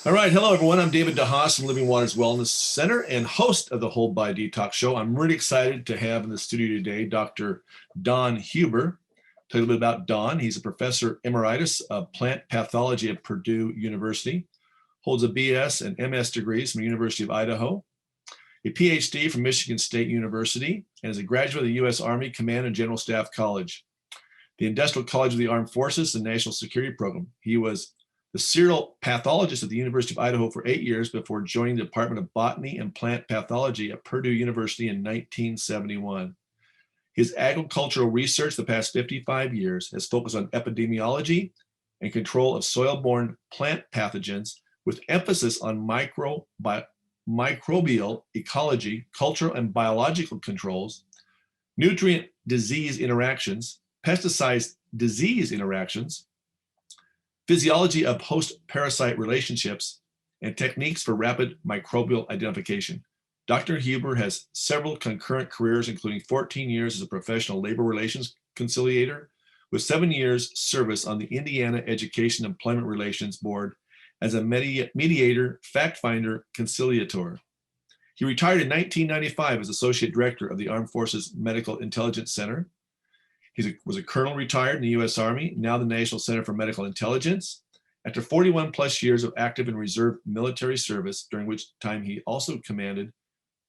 All right. Hello, everyone. I'm David DeHaas from Living Waters Wellness Center and host of the Whole Body Detox Show. I'm really excited to have in the studio today Dr. Don Huber. Tell you a little bit about Don. He's a professor emeritus of plant pathology at Purdue University, holds a BS and MS degrees from the University of Idaho, a PhD from Michigan State University, and is a graduate of the U.S. Army Command and General Staff College, the Industrial College of the Armed Forces, and National Security Program. He was the serial pathologist at the University of Idaho for 8 years before joining the Department of Botany and Plant Pathology at Purdue University in 1971. His agricultural research the past 55 years has focused on epidemiology and control of soil-borne plant pathogens with emphasis on microbial ecology, cultural and biological controls, nutrient disease interactions, pesticide disease interactions, physiology of host-parasite relationships, and techniques for rapid microbial identification. Dr. Huber has several concurrent careers, including 14 years as a professional labor relations conciliator, with 7 years service on the Indiana Education Employment Relations Board as a mediator, fact finder, conciliator. He retired in 1995 as Associate Director of the Armed Forces Medical Intelligence Center. He was a colonel retired in the U.S. Army, now the National Center for Medical Intelligence. After 41 plus years of active and reserve military service, during which time he also commanded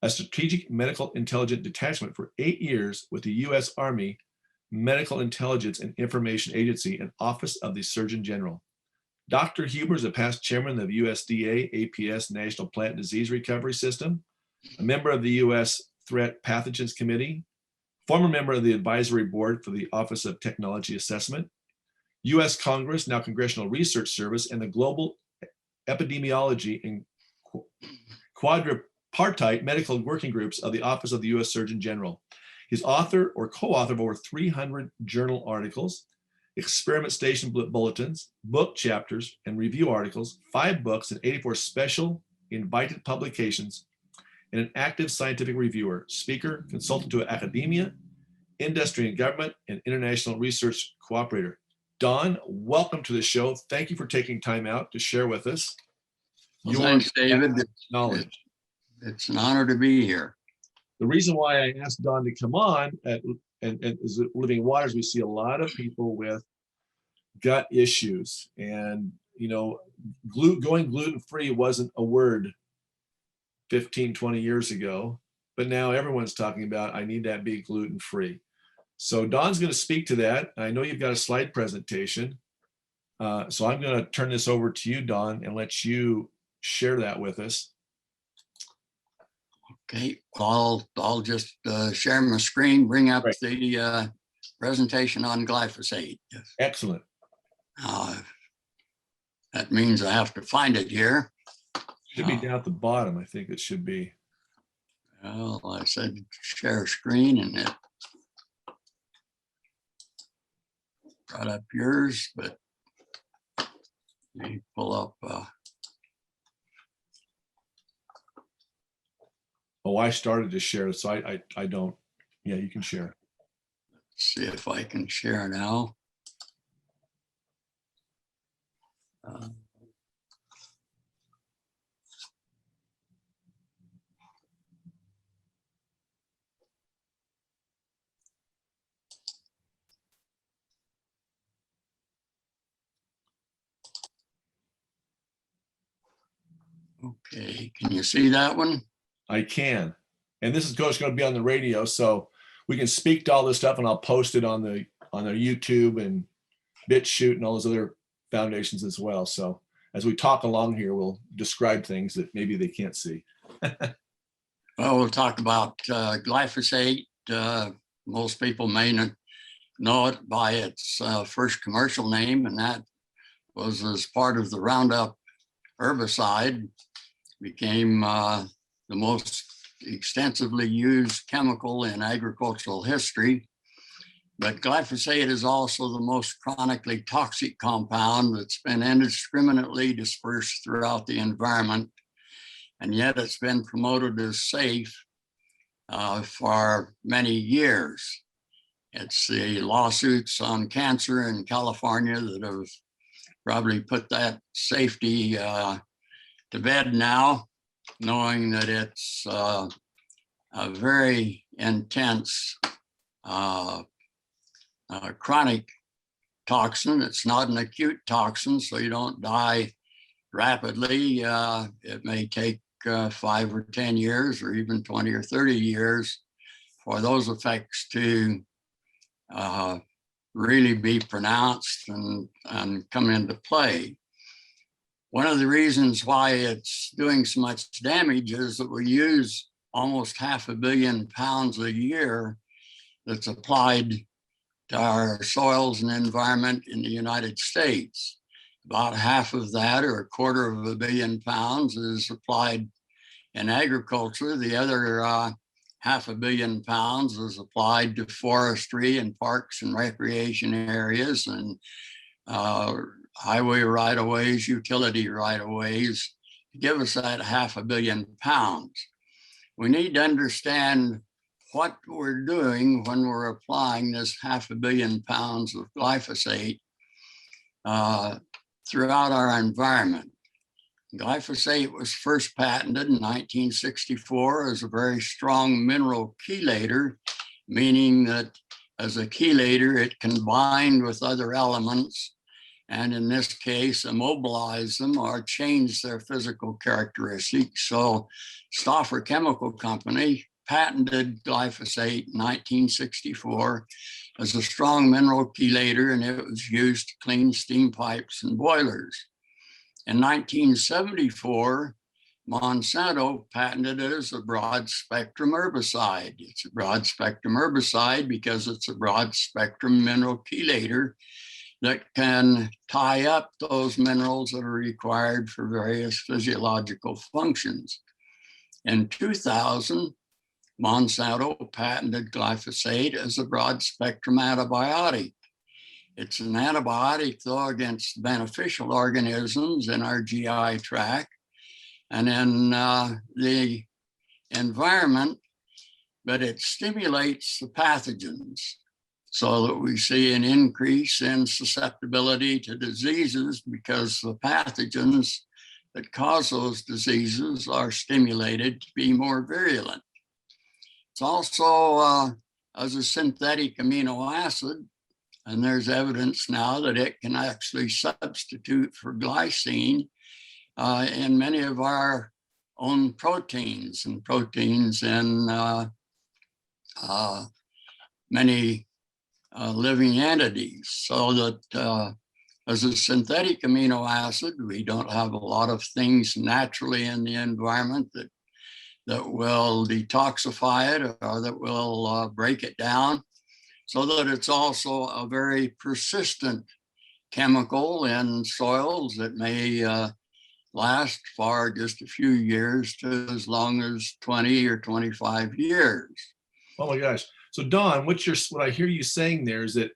a strategic medical intelligence detachment for 8 years with the U.S. Army Medical Intelligence and Information Agency and Office of the Surgeon General. Dr. Huber is a past chairman of USDA APS National Plant Disease Recovery System, a member of the U.S. Threat Pathogens Committee, former member of the advisory board for the Office of Technology Assessment, U.S. Congress, now Congressional Research Service, and the Global Epidemiology and Quadripartite Medical Working Groups of the Office of the U.S. Surgeon General. He's author or co-author of over 300 journal articles, experiment station bulletins, book chapters, and review articles, 5 books, and 84 special invited publications, and an active scientific reviewer, speaker, consultant to academia, industry and government, and international research cooperator. Don, welcome to the show. Thank you for taking time out to share with us your thanks, David. Knowledge. It's an honor to be here. The reason why I asked Don to come on and is at Living Waters, we see a lot of people with gut issues, and going gluten-free wasn't a word 15, 20 years ago, but now everyone's talking about, I need that be gluten-free. So Don's going to speak to that. I know you've got a slide presentation. So I'm going to turn this over to you, Don, and let you share that with us. Okay, I'll just share my screen, bring up the presentation on glyphosate. Excellent. That means I have to find it here. Should be down at the bottom. I think it should be. Well, I said share screen, and it brought up yours, but let me pull up. Oh, I started to share, so I don't. Yeah, you can share. Let's see if I can share now. Okay, can you see that one? I can. And this is going to be on the radio, so we can speak to all this stuff, and I'll post it on the YouTube and BitChute and all those other foundations as well. So as we talk along here, we'll describe things that maybe they can't see. Well, we'll talk about glyphosate. Most people may not know it by its first commercial name, and that was as part of the Roundup herbicide. Became the most extensively used chemical in agricultural history. But glyphosate is also the most chronically toxic compound that's been indiscriminately dispersed throughout the environment, and yet it's been promoted as safe for many years. It's the lawsuits on cancer in California that have probably put that safety to bed now, knowing that it's a very intense chronic toxin. It's not an acute toxin, so you don't die rapidly. It may take 5 or 10 years or even 20 or 30 years for those effects to really be pronounced and come into play. One of the reasons why it's doing so much damage is that we use almost 500 million pounds a year that's applied to our soils and environment in the United States. About half of that, or 250 million pounds, is applied in agriculture. The other 500 million pounds is applied to forestry and parks and recreation areas and highway right-of-ways, utility right-of-ways, to give us that 500 million pounds. We need to understand what we're doing when we're applying this 500 million pounds of glyphosate throughout our environment. Glyphosate was first patented in 1964 as a very strong mineral chelator, meaning that as a chelator, it can bind with other elements, and in this case, immobilize them or change their physical characteristics. So Stauffer Chemical Company patented glyphosate in 1964 as a strong mineral chelator, and it was used to clean steam pipes and boilers. In 1974, Monsanto patented it as a broad spectrum herbicide. It's a broad spectrum herbicide because it's a broad spectrum mineral chelator that can tie up those minerals that are required for various physiological functions. In 2000, Monsanto patented glyphosate as a broad spectrum antibiotic. It's an antibiotic, though, against beneficial organisms in our GI tract and in the environment, but it stimulates the pathogens so that we see an increase in susceptibility to diseases because the pathogens that cause those diseases are stimulated to be more virulent. It's also as a synthetic amino acid, and there's evidence now that it can actually substitute for glycine in many of our own proteins and proteins in many living entities. So that as a synthetic amino acid, we don't have a lot of things naturally in the environment that will detoxify it or that will break it down, so that it's also a very persistent chemical in soils that may last for just a few years to as long as 20 or 25 years. Oh my gosh. So Don, what I hear you saying there is that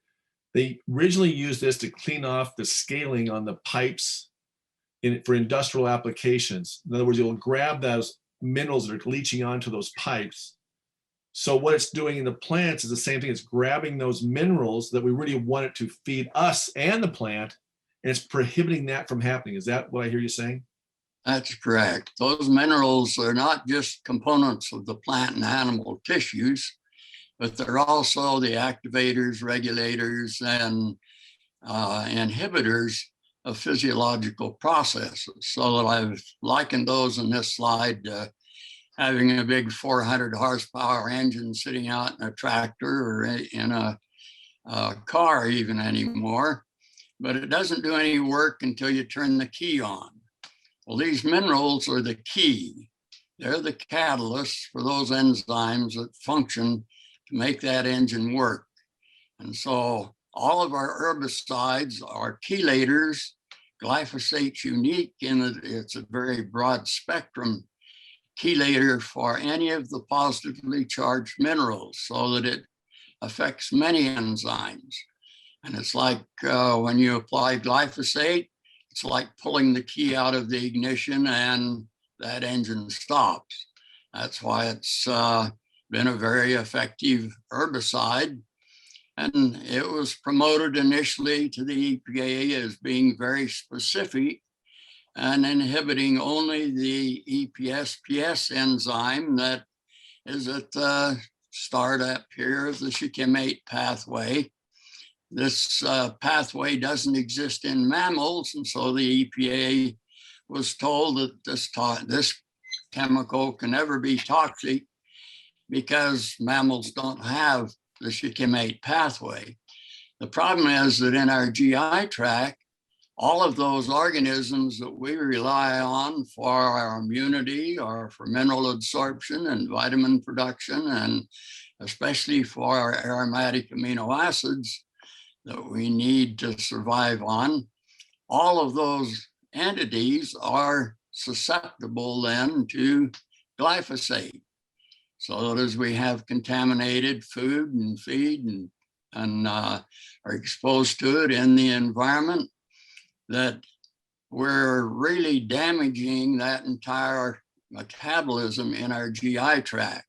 they originally used this to clean off the scaling on the pipes for industrial applications. In other words, you'll grab those minerals that are leaching onto those pipes. So what it's doing in the plants is the same thing. It's grabbing those minerals that we really want it to feed us and the plant, and it's prohibiting that from happening. Is that what I hear you saying? That's correct. Those minerals are not just components of the plant and animal tissues, but they're also the activators, regulators, and inhibitors of physiological processes. So that I've likened those in this slide to having a big 400 horsepower engine sitting out in a tractor or in a car even anymore, but it doesn't do any work until you turn the key on. Well, these minerals are the key. They're the catalysts for those enzymes that function to make that engine work. And so all of our herbicides are chelators. Glyphosate's unique in that it's a very broad spectrum chelator for any of the positively charged minerals, so that it affects many enzymes. And it's like when you apply glyphosate, it's like pulling the key out of the ignition and that engine stops. That's why it's been a very effective herbicide. And it was promoted initially to the EPA as being very specific and inhibiting only the EPSPS enzyme that is at the start up here of the shikimate pathway. This pathway doesn't exist in mammals, and so the EPA was told that this chemical can never be toxic because mammals don't have the shikimate pathway. The problem is that in our GI tract, all of those organisms that we rely on for our immunity or for mineral absorption and vitamin production, and especially for our aromatic amino acids that we need to survive on, all of those entities are susceptible then to glyphosate. So that as we have contaminated food and feed and are exposed to it in the environment, that we're really damaging that entire metabolism in our GI tract.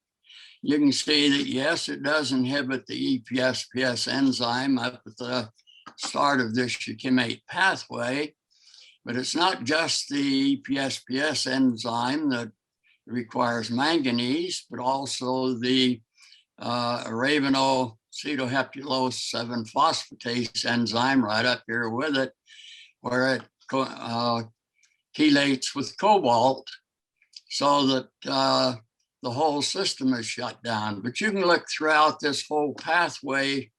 You can see that, yes, it does inhibit the EPSPS enzyme up at the start of this shikimate pathway, but it's not just the EPSPS enzyme that requires manganese, but also the arabinocetoheptulose 7-phosphatase enzyme right up here with it, where it chelates with cobalt so that the whole system is shut down. But you can look throughout this whole pathway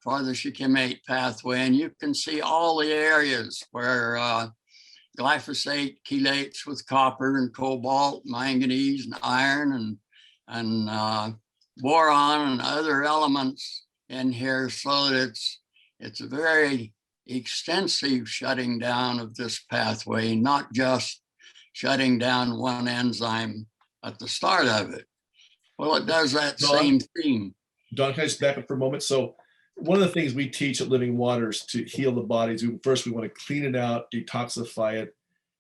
for the shikimate pathway, and you can see all the areas where glyphosate chelates with copper and cobalt, manganese and iron and boron and other elements in here, so that it's a very extensive shutting down of this pathway, not just shutting down one enzyme at the start of it. Well, it does that same theme. Don, can I just back up for a moment? So one of the things we teach at Living Waters to heal the bodies, first we want to clean it out, detoxify it,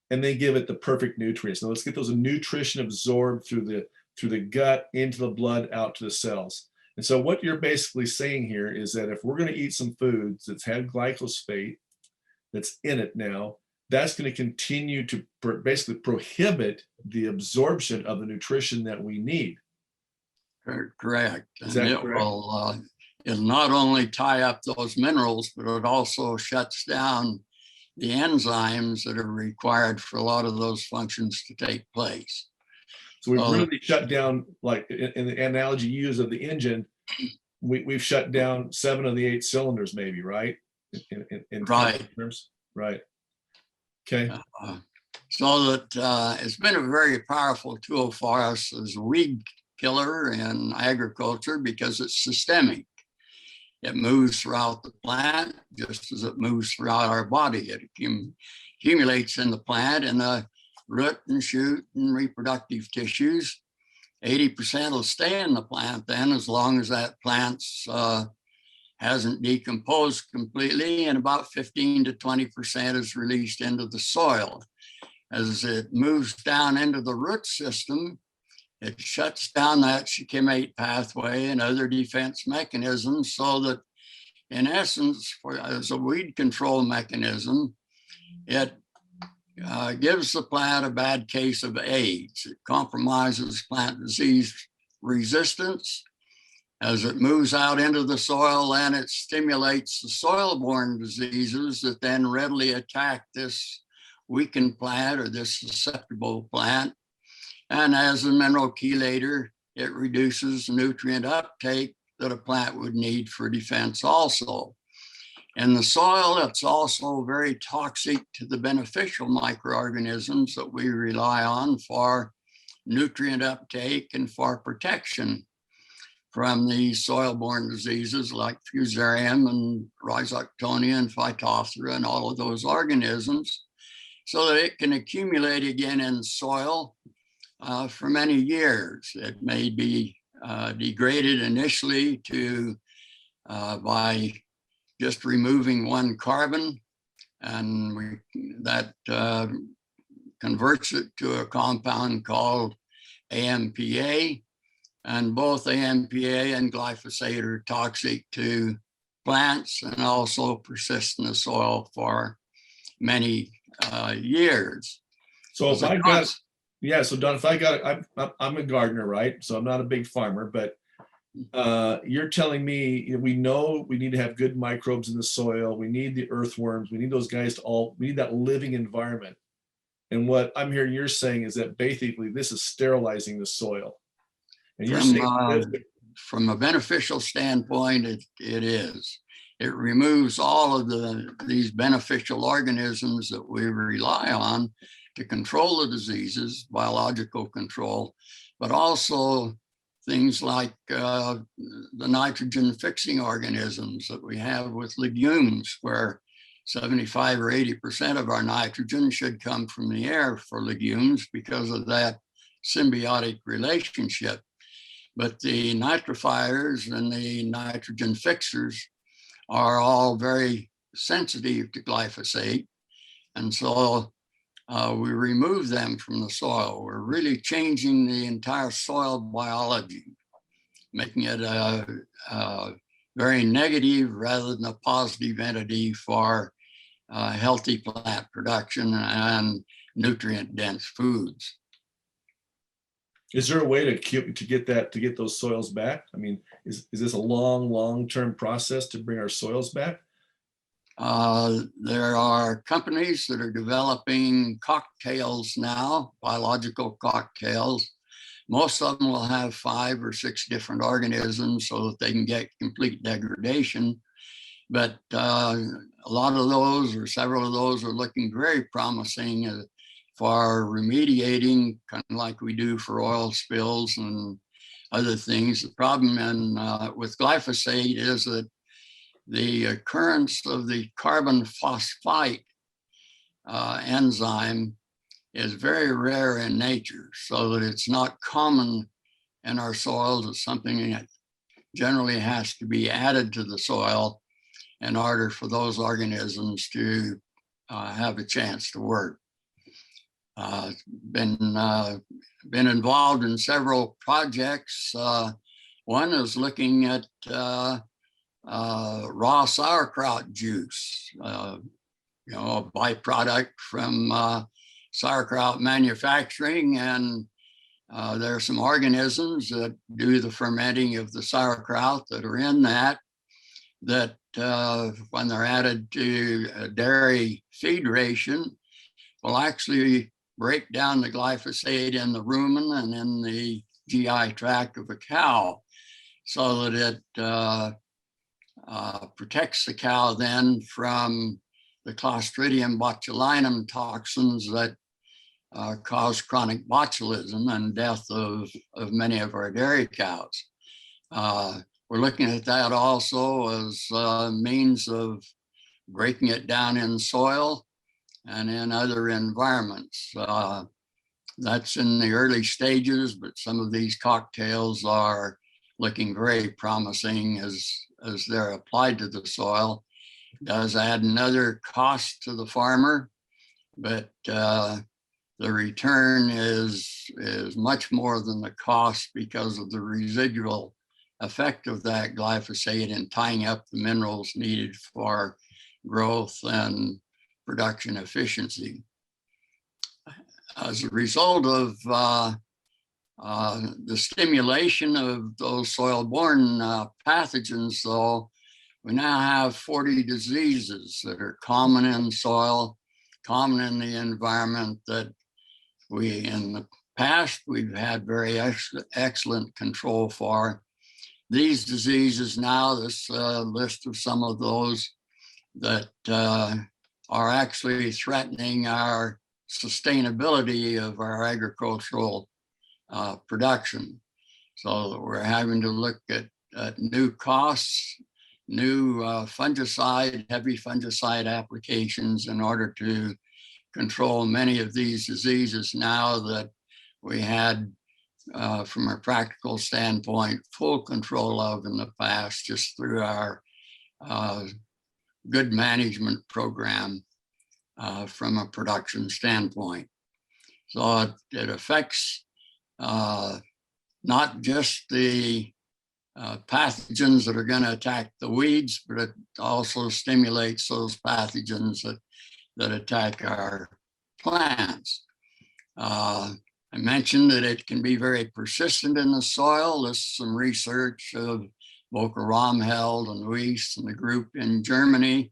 and then give it the perfect nutrients. Now let's get those nutrition absorbed through the gut, into the blood, out to the cells. And so what you're basically saying here is that if we're going to eat some foods that's had glyphosate that's in it now, that's going to continue to basically prohibit the absorption of the nutrition that we need. Correct. Is that correct? Will it'll not only tie up those minerals, but it also shuts down the enzymes that are required for a lot of those functions to take place. So we've really shut down, like in the analogy you use of the engine, we've shut down 7 of the 8 cylinders, maybe, right? In right. Terms? Right. Okay. So that it's been a very powerful tool for us as a weed killer in agriculture because it's systemic. It moves throughout the plant just as it moves throughout our body. It accumulates in the plant in the root and shoot and reproductive tissues. 80% will stay in the plant then, as long as that plant hasn't decomposed completely, and about 15 to 20% is released into the soil. As it moves down into the root system, it shuts down that shikimate pathway and other defense mechanisms, so that in essence, as a weed control mechanism, it gives the plant a bad case of AIDS. It compromises plant disease resistance. As it moves out into the soil, then it stimulates the soil-borne diseases that then readily attack this weakened plant or this susceptible plant. And as a mineral chelator, it reduces nutrient uptake that a plant would need for defense also. In the soil, it's also very toxic to the beneficial microorganisms that we rely on for nutrient uptake and for protection from these soil-borne diseases like fusarium and rhizoctonia and phytophthora and all of those organisms, so that it can accumulate again in soil for many years. It may be degraded initially by just removing one carbon, and that converts it to a compound called AMPA. And both AMPA and glyphosate are toxic to plants and also persist in the soil for many years. So if As a I got, cons- yeah, so Don, if I got, I'm a gardener, right? So I'm not a big farmer, but you're telling me, you know, we know we need to have good microbes in the soil. We need the earthworms. We need those guys to all, we need that living environment. And what I'm hearing you're saying is that basically this is sterilizing the soil. And you're From saying this, from a beneficial standpoint, it is. It removes all of these beneficial organisms that we rely on to control the diseases, biological control, but also things like the nitrogen fixing organisms that we have with legumes, where 75 or 80% of our nitrogen should come from the air for legumes because of that symbiotic relationship. But the nitrifiers and the nitrogen fixers are all very sensitive to glyphosate. And so we remove them from the soil. We're really changing the entire soil biology, making it a very negative rather than a positive entity for healthy plant production and nutrient dense foods. is there a way to get those soils back? I mean, is this a long-term process to bring our soils back? There are companies that are developing cocktails now, biological cocktails. Most of them will have 5 or 6 different organisms so that they can get complete degradation. But a lot of those, or several of those, are looking very promising for remediating, kind of like we do for oil spills and other things. The problem with glyphosate is that the occurrence of the carbon phosphate enzyme is very rare in nature, so that it's not common in our soils. It's something that generally has to be added to the soil in order for those organisms to have a chance to work. Been involved in several projects. One is looking at raw sauerkraut juice, a byproduct from sauerkraut manufacturing. And there are some organisms that do the fermenting of the sauerkraut that are in that when they're added to a dairy feed ration, will actually break down the glyphosate in the rumen and in the GI tract of a cow, so that it protects the cow then from the Clostridium botulinum toxins that cause chronic botulism and death of many of our dairy cows. We're looking at that also as a means of breaking it down in soil and in other environments. That's in the early stages, but some of these cocktails are looking very promising as they're applied to the soil. It does add another cost to the farmer, but the return is much more than the cost because of the residual effect of that glyphosate in tying up the minerals needed for growth and production efficiency. As a result of the stimulation of those soil-borne pathogens, though, we now have 40 diseases that are common in soil, common in the environment, that we, in the past, we've had very excellent control for. These diseases now, this list of some of those that are actually threatening our sustainability of our agricultural production. So we're having to look at new costs, new heavy fungicide applications in order to control many of these diseases now that we had, from a practical standpoint, full control of in the past, just through our good management program from a production standpoint. So it affects not just the pathogens that are going to attack the weeds, but it also stimulates those pathogens that attack our plants. I mentioned that it can be very persistent in the soil. This is some research of Volker Romheld and Luis and the group in Germany.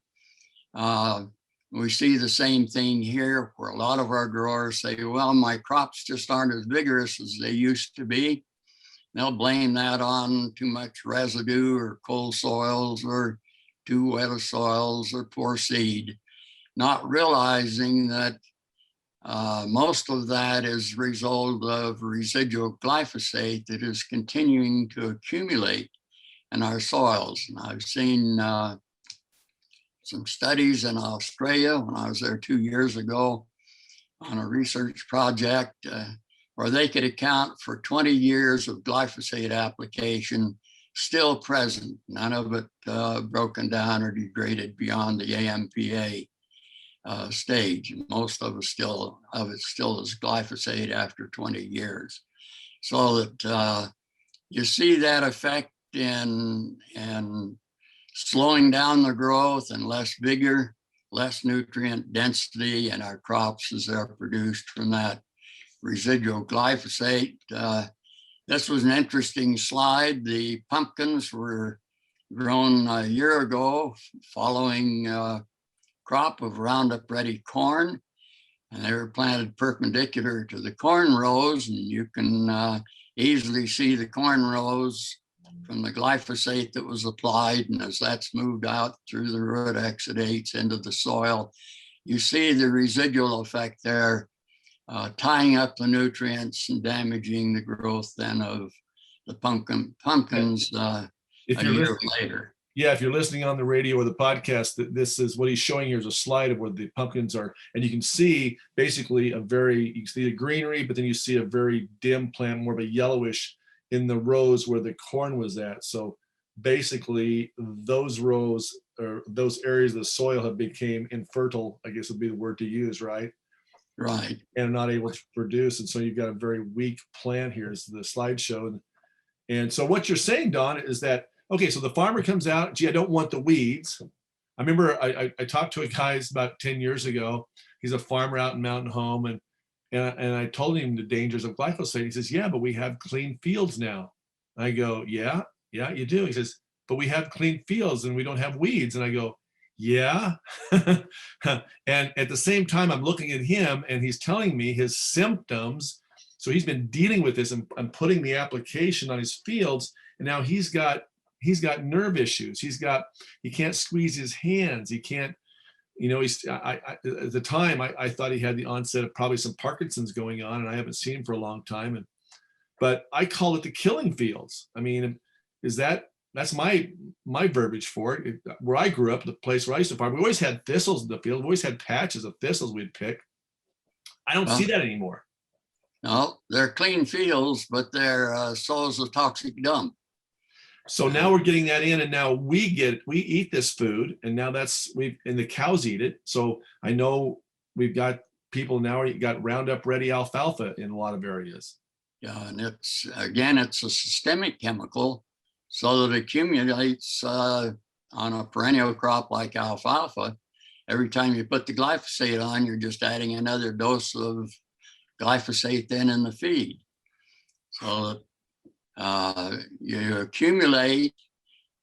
We see the same thing here, where a lot of our growers say, well, my crops just aren't as vigorous as they used to be. They'll blame that on too much residue or cold soils or too wet of soils or poor seed, not realizing that most of that is a result of residual glyphosate that is continuing to accumulate in our soils. And I've seen some studies in Australia when I was there 2 years ago on a research project where they could account for 20 years of glyphosate application still present, none of it broken down or degraded beyond the AMPA stage. Most of it still is glyphosate after 20 years. So that you see that effect in slowing down the growth and less vigor, less nutrient density in our crops as they're produced from that residual glyphosate. This was an interesting slide. The pumpkins were grown a year ago following crop of Roundup Ready corn, and they were planted perpendicular to the corn rows, and you can easily see the corn rows from the glyphosate that was applied, and as that's moved out through the root exudates into the soil, you see the residual effect there, tying up the nutrients and damaging the growth then of the pumpkins a year later. Yeah, if you're listening on the radio or the podcast, this is what he's showing here is a slide of where the pumpkins are. And you can see basically you can see the greenery, but then you see a very dim plant, more of a yellowish in the rows where the corn was at. So basically those rows or those areas of the soil have became infertile, I guess would be the word to use, right? Right. And not able to produce. And so you've got a very weak plant here as the slide showed. And so what you're saying, Don, is that, okay, so the farmer comes out, gee, I don't want the weeds. I remember I talked to a guy about 10 years ago. He's a farmer out in Mountain Home, and I told him the dangers of glyphosate. He says, yeah, but we have clean fields now. I go, yeah, you do. He says, but we have clean fields and we don't have weeds. And I go, yeah. And at the same time, I'm looking at him and he's telling me his symptoms. So he's been dealing with this and putting the application on his fields. And now he's got nerve issues. He can't squeeze his hands. He can't, at the time I thought he had the onset of probably some Parkinson's going on, and I haven't seen him for a long time. But I call it the killing fields. I mean, that's my verbiage for it. Where I grew up, the place where I used to farm, we always had thistles in the field. We always had patches of thistles we'd pick. I don't see that anymore. No, they're clean fields, but they're soils of toxic dump. So now we're getting that in, and now we eat this food, and now and the cows eat it. So I know we've got people now got Roundup Ready alfalfa in a lot of areas. Yeah, and it's a systemic chemical, so that it accumulates on a perennial crop like alfalfa. Every time you put the glyphosate on, you're just adding another dose of glyphosate then in the feed. So you accumulate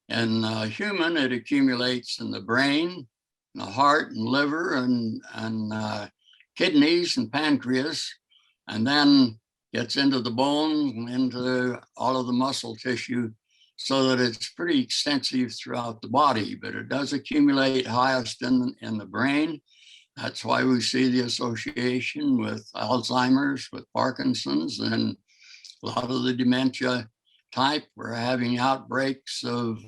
in human, it accumulates in the brain, the heart and liver and kidneys and pancreas, and then gets into the bones and into all of the muscle tissue, so that it's pretty extensive throughout the body, but it does accumulate highest in the brain. That's why we see the association with Alzheimer's, with Parkinson's, and a lot of the dementia type. We're having outbreaks of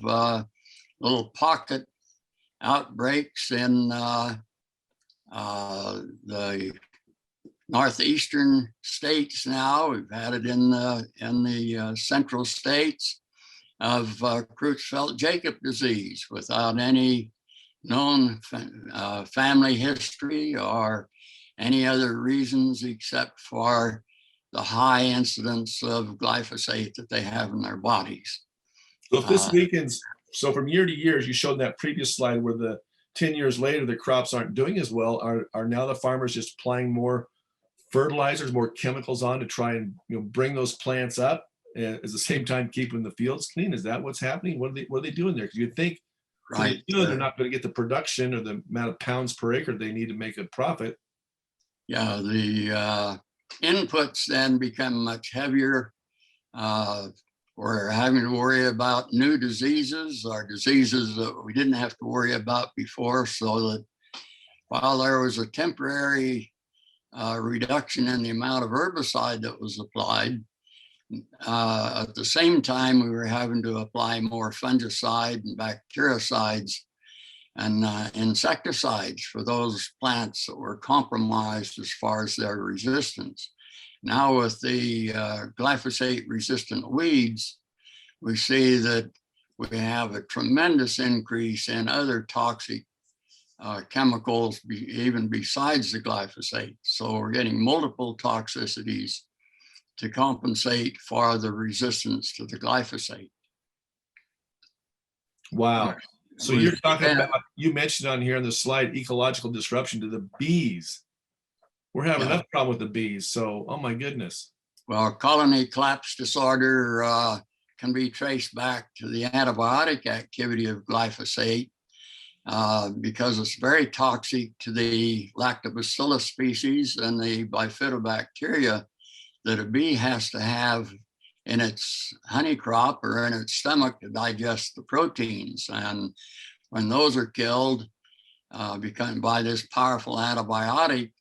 little pocket outbreaks in the northeastern states now. We've had it in the central states of Creutzfeldt-Jakob disease without any known family history or any other reasons except for the high incidence of glyphosate that they have in their bodies. So if this weakens, so from year to year, as you showed in that previous slide where the 10 years later, the crops aren't doing as well, are now the farmers just applying more fertilizers, more chemicals on to try and bring those plants up, and at the same time keeping the fields clean? Is that what's happening? What are they doing there? Because you'd think Right. they're not going to get the production or the amount of pounds per acre they need to make a profit. Yeah, the inputs then become much heavier. We're having to worry about new diseases or diseases that we didn't have to worry about before. So that while there was a temporary reduction in the amount of herbicide that was applied, at the same time, we were having to apply more fungicide and bactericides and insecticides for those plants that were compromised as far as their resistance. Now with the glyphosate resistant weeds, we see that we have a tremendous increase in other toxic chemicals, even besides the glyphosate. So we're getting multiple toxicities to compensate for the resistance to the glyphosate. Wow. So you're talking about, you mentioned on here on the slide, ecological disruption to the bees. We're having enough problem with the bees. So, oh my goodness. Well, colony collapse disorder can be traced back to the antibiotic activity of glyphosate because it's very toxic to the lactobacillus species and the bifidobacteria that a bee has to have in its honey crop or in its stomach to digest the proteins. And when those are killed by this powerful antibiotic,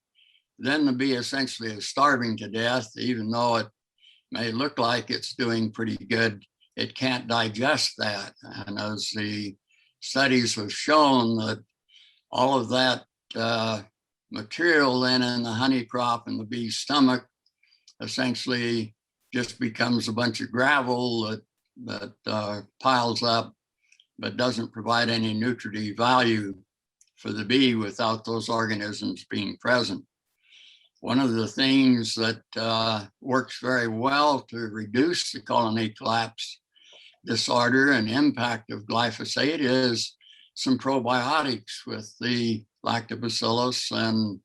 then the bee essentially is starving to death, even though it may look like it's doing pretty good. It can't digest that. And as the studies have shown, that all of that material then in the honey crop and the bee's stomach essentially just becomes a bunch of gravel that piles up, but doesn't provide any nutritive value for the bee without those organisms being present. One of the things that works very well to reduce the colony collapse disorder and impact of glyphosate is some probiotics with the lactobacillus and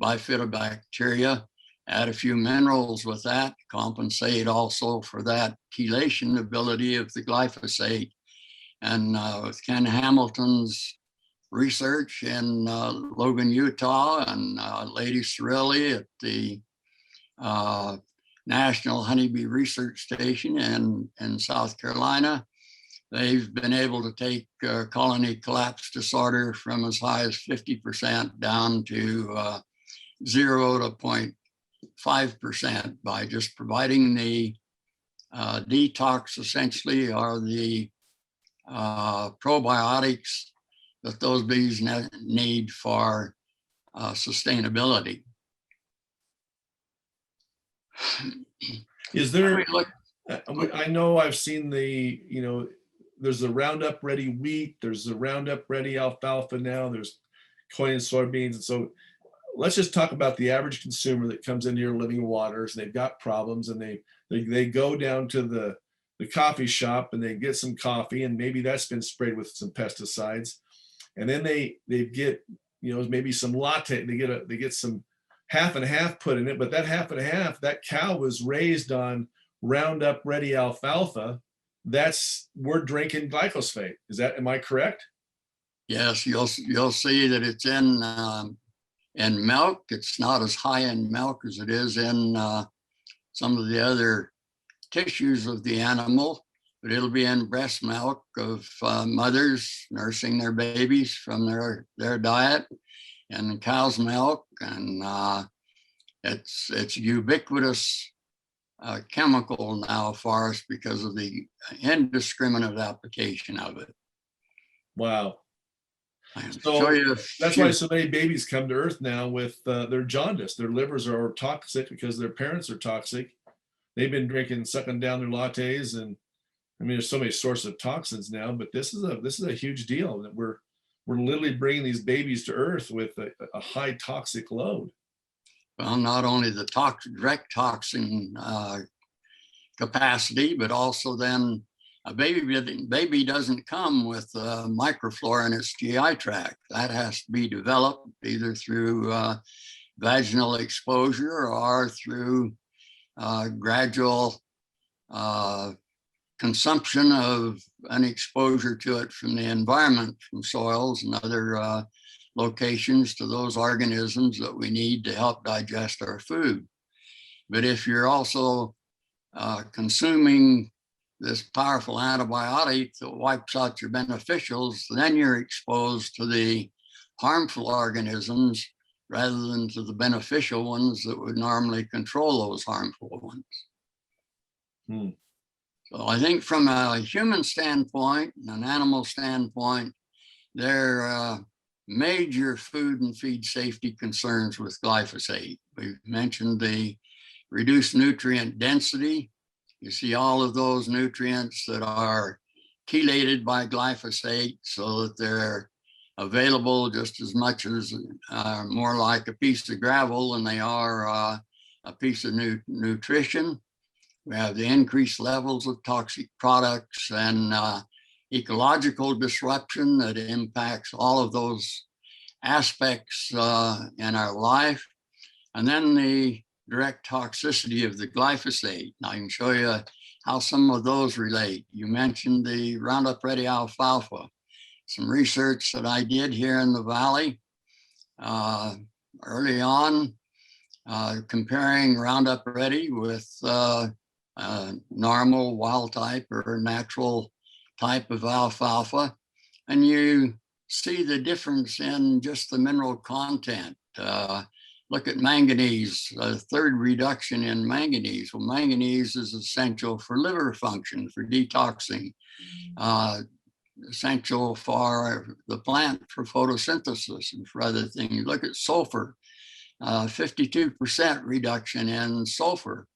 bifidobacteria. Add a few minerals with that, compensate also for that chelation ability of the glyphosate. And with Ken Hamilton's research in Logan, Utah, and Lady Cirilli at the National Honeybee Research Station in South Carolina, they've been able to take colony collapse disorder from as high as 50% down to 0 to 0.5% by just providing the detox, essentially, or the probiotics that those bees need for sustainability. Is there, I know I've seen there's a Roundup Ready wheat, there's a Roundup Ready alfalfa now, there's corn and soybeans. And so let's just talk about the average consumer that comes into your Living Waters and they've got problems, and they go down to the coffee shop and they get some coffee, and maybe that's been sprayed with some pesticides. And then they get, maybe some latte, they get some half and half put in it, but that half and half, that cow was raised on Roundup Ready alfalfa. We're drinking glyphosate. Am I correct? Yes, you'll see that it's in milk. It's not as high in milk as it is in some of the other tissues of the animal, but it'll be in breast milk of mothers nursing their babies from their diet, and cow's milk, and it's ubiquitous chemical now for us because of the indiscriminate application of it. Wow. So that's why so many babies come to Earth now with their jaundice. Their livers are toxic because their parents are toxic. They've been sucking down their lattes, and I mean, there's so many sources of toxins now. But this is a huge deal that we're literally bringing these babies to Earth with a high toxic load. Well, not only the direct toxin capacity, but also then a baby doesn't come with microflora in its GI tract. That has to be developed either through vaginal exposure or through gradual consumption of an exposure to it from the environment, from soils and other locations to those organisms that we need to help digest our food. But if you're also consuming this powerful antibiotic that wipes out your beneficials, then you're exposed to the harmful organisms rather than to the beneficial ones that would normally control those harmful ones. Hmm. So I think from a human standpoint, an animal standpoint, there are major food and feed safety concerns with glyphosate. We've mentioned the reduced nutrient density. You see all of those nutrients that are chelated by glyphosate so that they're available just as much as more like a piece of gravel than they are a piece of nutrition. We have the increased levels of toxic products and ecological disruption that impacts all of those aspects in our life. And then the direct toxicity of the glyphosate. I can show you how some of those relate. You mentioned the Roundup Ready alfalfa. Some research that I did here in the Valley early on, comparing Roundup Ready with normal wild type or natural type of alfalfa. And you see the difference in just the mineral content. Look at manganese, a third reduction in manganese. Well, manganese is essential for liver function, for detoxing, essential for the plant for photosynthesis and for other things. Look at sulfur, 52% reduction in sulfur.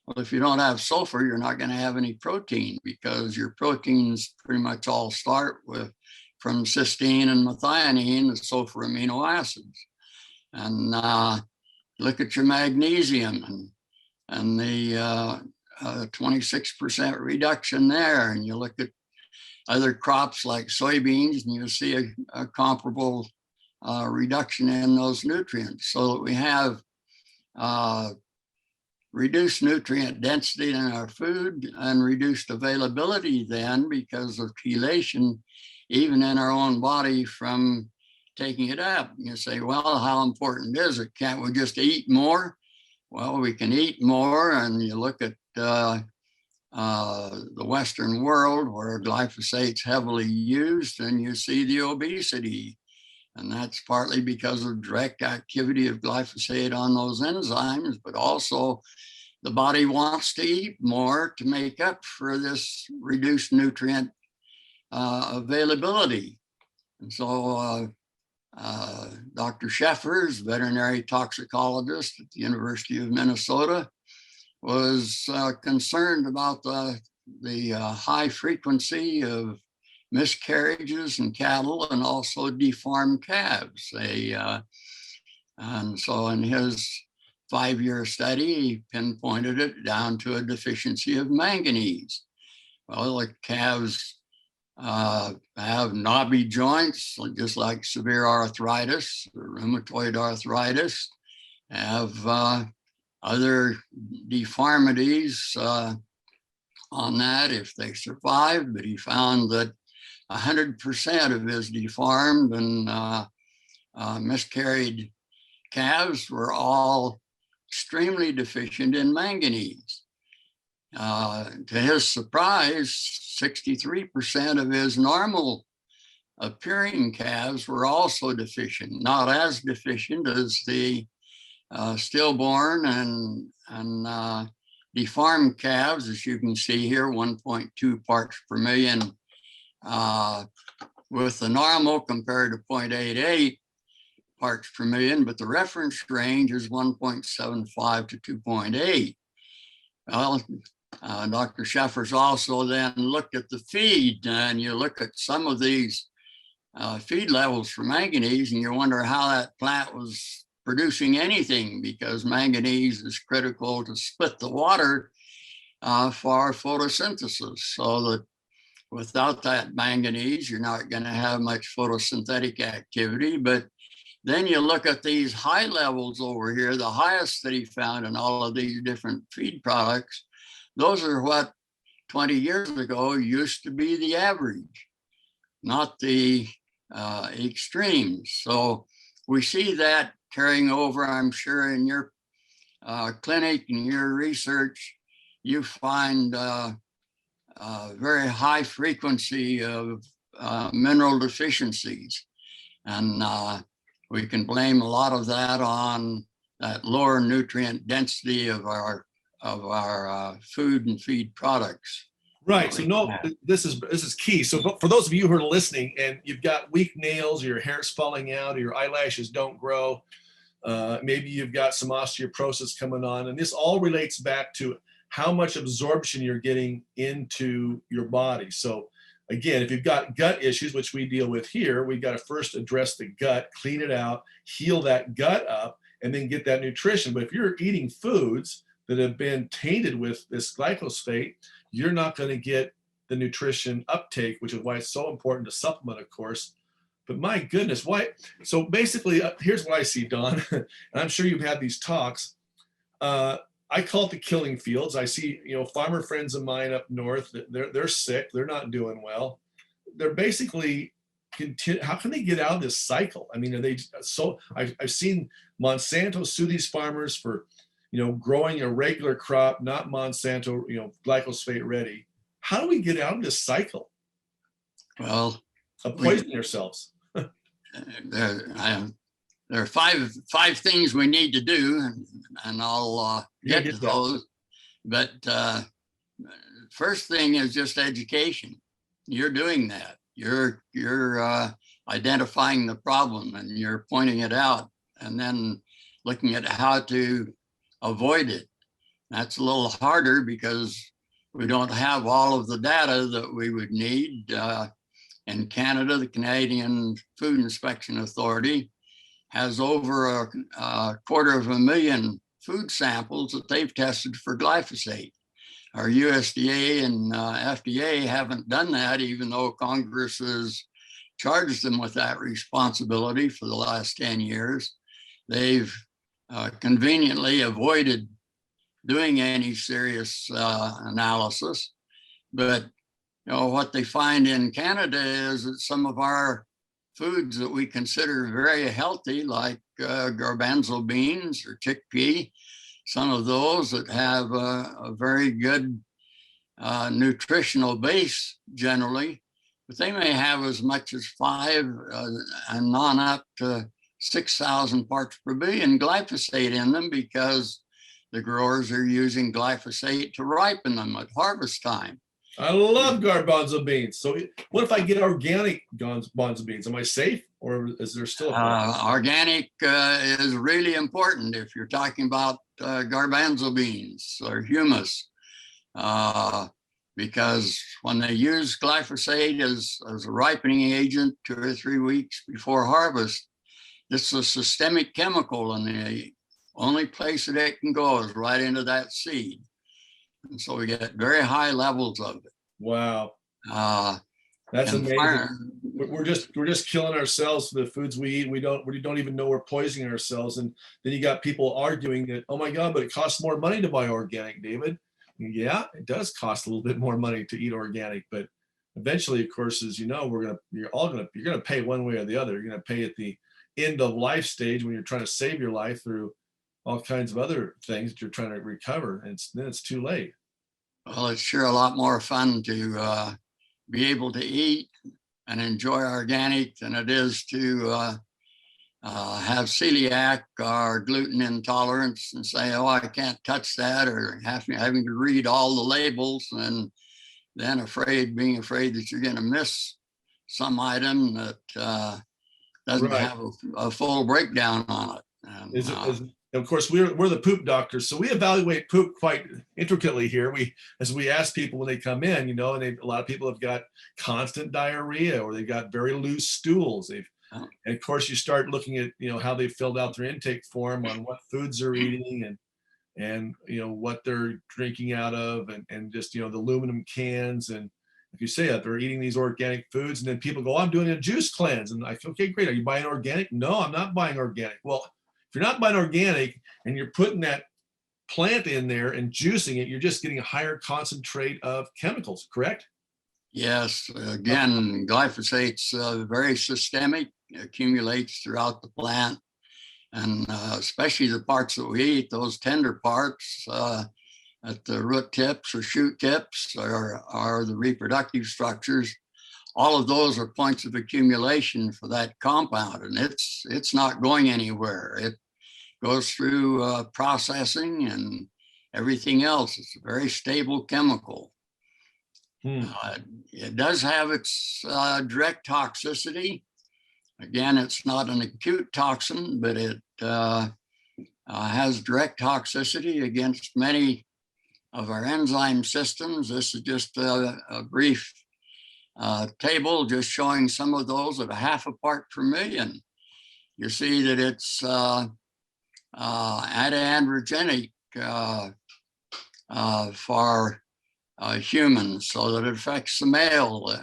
Well, if you don't have sulfur, you're not going to have any protein because your proteins pretty much all start from cysteine and methionine, the sulfur amino acids. And look at your magnesium and the 26% reduction there. And you look at other crops like soybeans and you see a comparable reduction in those nutrients. So that we have reduced nutrient density in our food and reduced availability then because of chelation, even in our own body from taking it up. You say, well, how important is it? Can't we just eat more? Well, we can eat more. And you look at the Western world where glyphosate's heavily used and you see the obesity. And that's partly because of direct activity of glyphosate on those enzymes, but also the body wants to eat more to make up for this reduced nutrient availability. And so Dr. Sheffers, veterinary toxicologist at the University of Minnesota, was concerned about the high frequency of miscarriages in cattle and also deformed calves. And so in his 5-year study, he pinpointed it down to a deficiency of manganese. Well, the calves have knobby joints, just like severe arthritis or rheumatoid arthritis, have other deformities on that if they survive, but he found that 100% of his deformed and miscarried calves were all extremely deficient in manganese. To his surprise, 63% of his normal appearing calves were also deficient, not as deficient as the stillborn and deformed calves, as you can see here, 1.2 parts per million with the normal compared to 0.88 parts per million, but the reference range is 1.75 to 2.8. Well, Dr. Sheffers also then looked at the feed, and you look at some of these feed levels for manganese, and you wonder how that plant was producing anything, because manganese is critical to split the water for photosynthesis. So that without that manganese, you're not going to have much photosynthetic activity. But Then you look at these high levels over here, the highest that he found in all of these different feed products. Those are what 20 years ago used to be the average, not the extremes. So we see that carrying over, I'm sure, in your clinic and your research. You find very high frequency of mineral deficiencies. And we can blame a lot of that on that lower nutrient density of our food and feed products. Right. So no, this is key. So for those of you who are listening and you've got weak nails, or your hair's falling out, or your eyelashes don't grow, maybe you've got some osteoporosis coming on, and this all relates back to how much absorption you're getting into your body. So again, if you've got gut issues, which we deal with here, we've got to first address the gut, clean it out, heal that gut up, and then get that nutrition. But if you're eating foods that have been tainted with this glyphosate, you're not going to get the nutrition uptake, which is why it's so important to supplement, of course. But my goodness, why? So basically, here's what I see, Don, and I'm sure you've had these talks. I call it the killing fields. I see, farmer friends of mine up north, they're sick, they're not doing well. They're basically, how can they get out of this cycle? I mean, are they so? I've seen Monsanto sue these farmers for, growing a regular crop, not Monsanto, glyphosate ready. How do we get out of this cycle? Well, of poisoning ourselves. There are five things we need to do, and I'll get to those. But first thing is just education. You're doing that. You're identifying the problem and you're pointing it out, and then looking at how to avoid it. That's a little harder because we don't have all of the data that we would need. In Canada, the Canadian Food Inspection Authority has over a 250,000 food samples that they've tested for glyphosate. Our USDA and FDA haven't done that, even though Congress has charged them with that responsibility for the last 10 years. They've conveniently avoided doing any serious analysis. But what they find in Canada is that some of our foods that we consider very healthy, like garbanzo beans or chickpea, some of those that have a very good nutritional base generally, but they may have as much as 5 and on up to 6,000 parts per billion glyphosate in them, because the growers are using glyphosate to ripen them at harvest time. I love garbanzo beans. So what if I get organic garbanzo beans? Am I safe, or is there still organic is really important if you're talking about garbanzo beans or humus, because when they use glyphosate as a ripening agent 2 or 3 weeks before harvest, it's a systemic chemical, and the only place that it can go is right into that seed. And so we get very high levels of it. Wow. That's amazing. We're just killing ourselves for the foods we eat. We don't even know we're poisoning ourselves. And then you got people arguing that, oh my God, but it costs more money to buy organic, David. Yeah, it does cost a little bit more money to eat organic, but eventually, of course, as you know, you're gonna pay one way or the other. You're gonna pay at the end of life stage when you're trying to save your life through all kinds of other things that you're trying to recover, and then it's too late. Well, it's sure a lot more fun to be able to eat and enjoy organic than it is to have celiac or gluten intolerance and say, oh, I can't touch that, or having to read all the labels, and then being afraid that you're going to miss some item that doesn't have a full breakdown on it. And, of course, we're the poop doctors, so we evaluate poop quite intricately here. As we ask people when they come in, and a lot of people have got constant diarrhea, or they've got very loose stools. And of course, you start looking at how they filled out their intake form on what foods they're eating, and what they're drinking out of, and just the aluminum cans, and like you say, that they're eating these organic foods, and then people go, I'm doing a juice cleanse. And I feel, okay, great. Are you buying organic? No, I'm not buying organic. Well, if you're not buying organic and you're putting that plant in there and juicing it, you're just getting a higher concentrate of chemicals, correct? Yes, again, glyphosate's very systemic, accumulates throughout the plant, and especially the parts that we eat, those tender parts at the root tips or shoot tips are the reproductive structures. All of those are points of accumulation for that compound, and it's not going anywhere. It goes through processing and everything else. It's a very stable chemical. It does have its direct toxicity. Again, it's not an acute toxin, but it has direct toxicity against many of our enzyme systems. This is just a brief table just showing some of those at a 0.5 part per million. You see that it's antiandrogenic for humans, so that it affects the male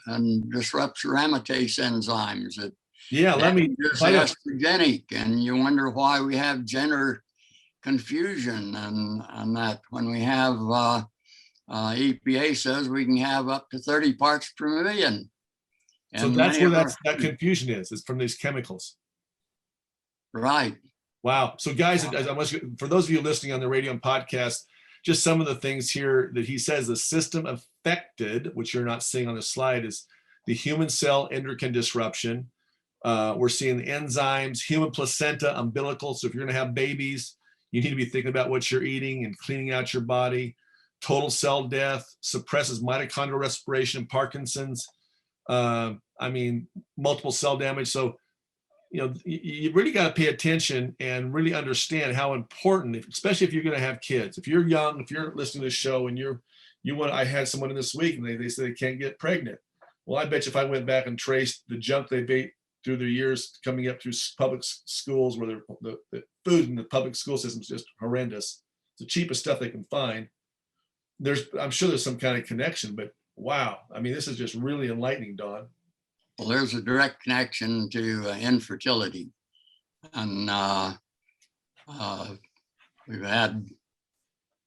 and disrupts aromatase enzymes. Let me is estrogenic, and you wonder why we have gender confusion, and that when we have EPA says we can have up to 30 parts per million. And so that's where that confusion is. It's from these chemicals. Right. Wow. So guys, for those of you listening on the radio and podcast, just some of the things here that he says: the system affected, which you're not seeing on the slide, is the human cell endocrine disruption. We're seeing the enzymes, human placenta, umbilical. So if you're going to have babies, you need to be thinking about what you're eating and cleaning out your body. Total cell death, suppresses mitochondrial respiration, Parkinson's. Multiple cell damage. So, you really got to pay attention and really understand how important, especially if you're going to have kids. If you're young, if you're listening to the show and I had someone in this week and they said they can't get pregnant. Well, I bet you if I went back and traced the junk they ate through their years coming up through public schools, where the food in the public school system is just horrendous. It's the cheapest stuff they can find. I'm sure there's some kind of connection, but wow. This is just really enlightening, Don. Well, there's a direct connection to infertility, and we've had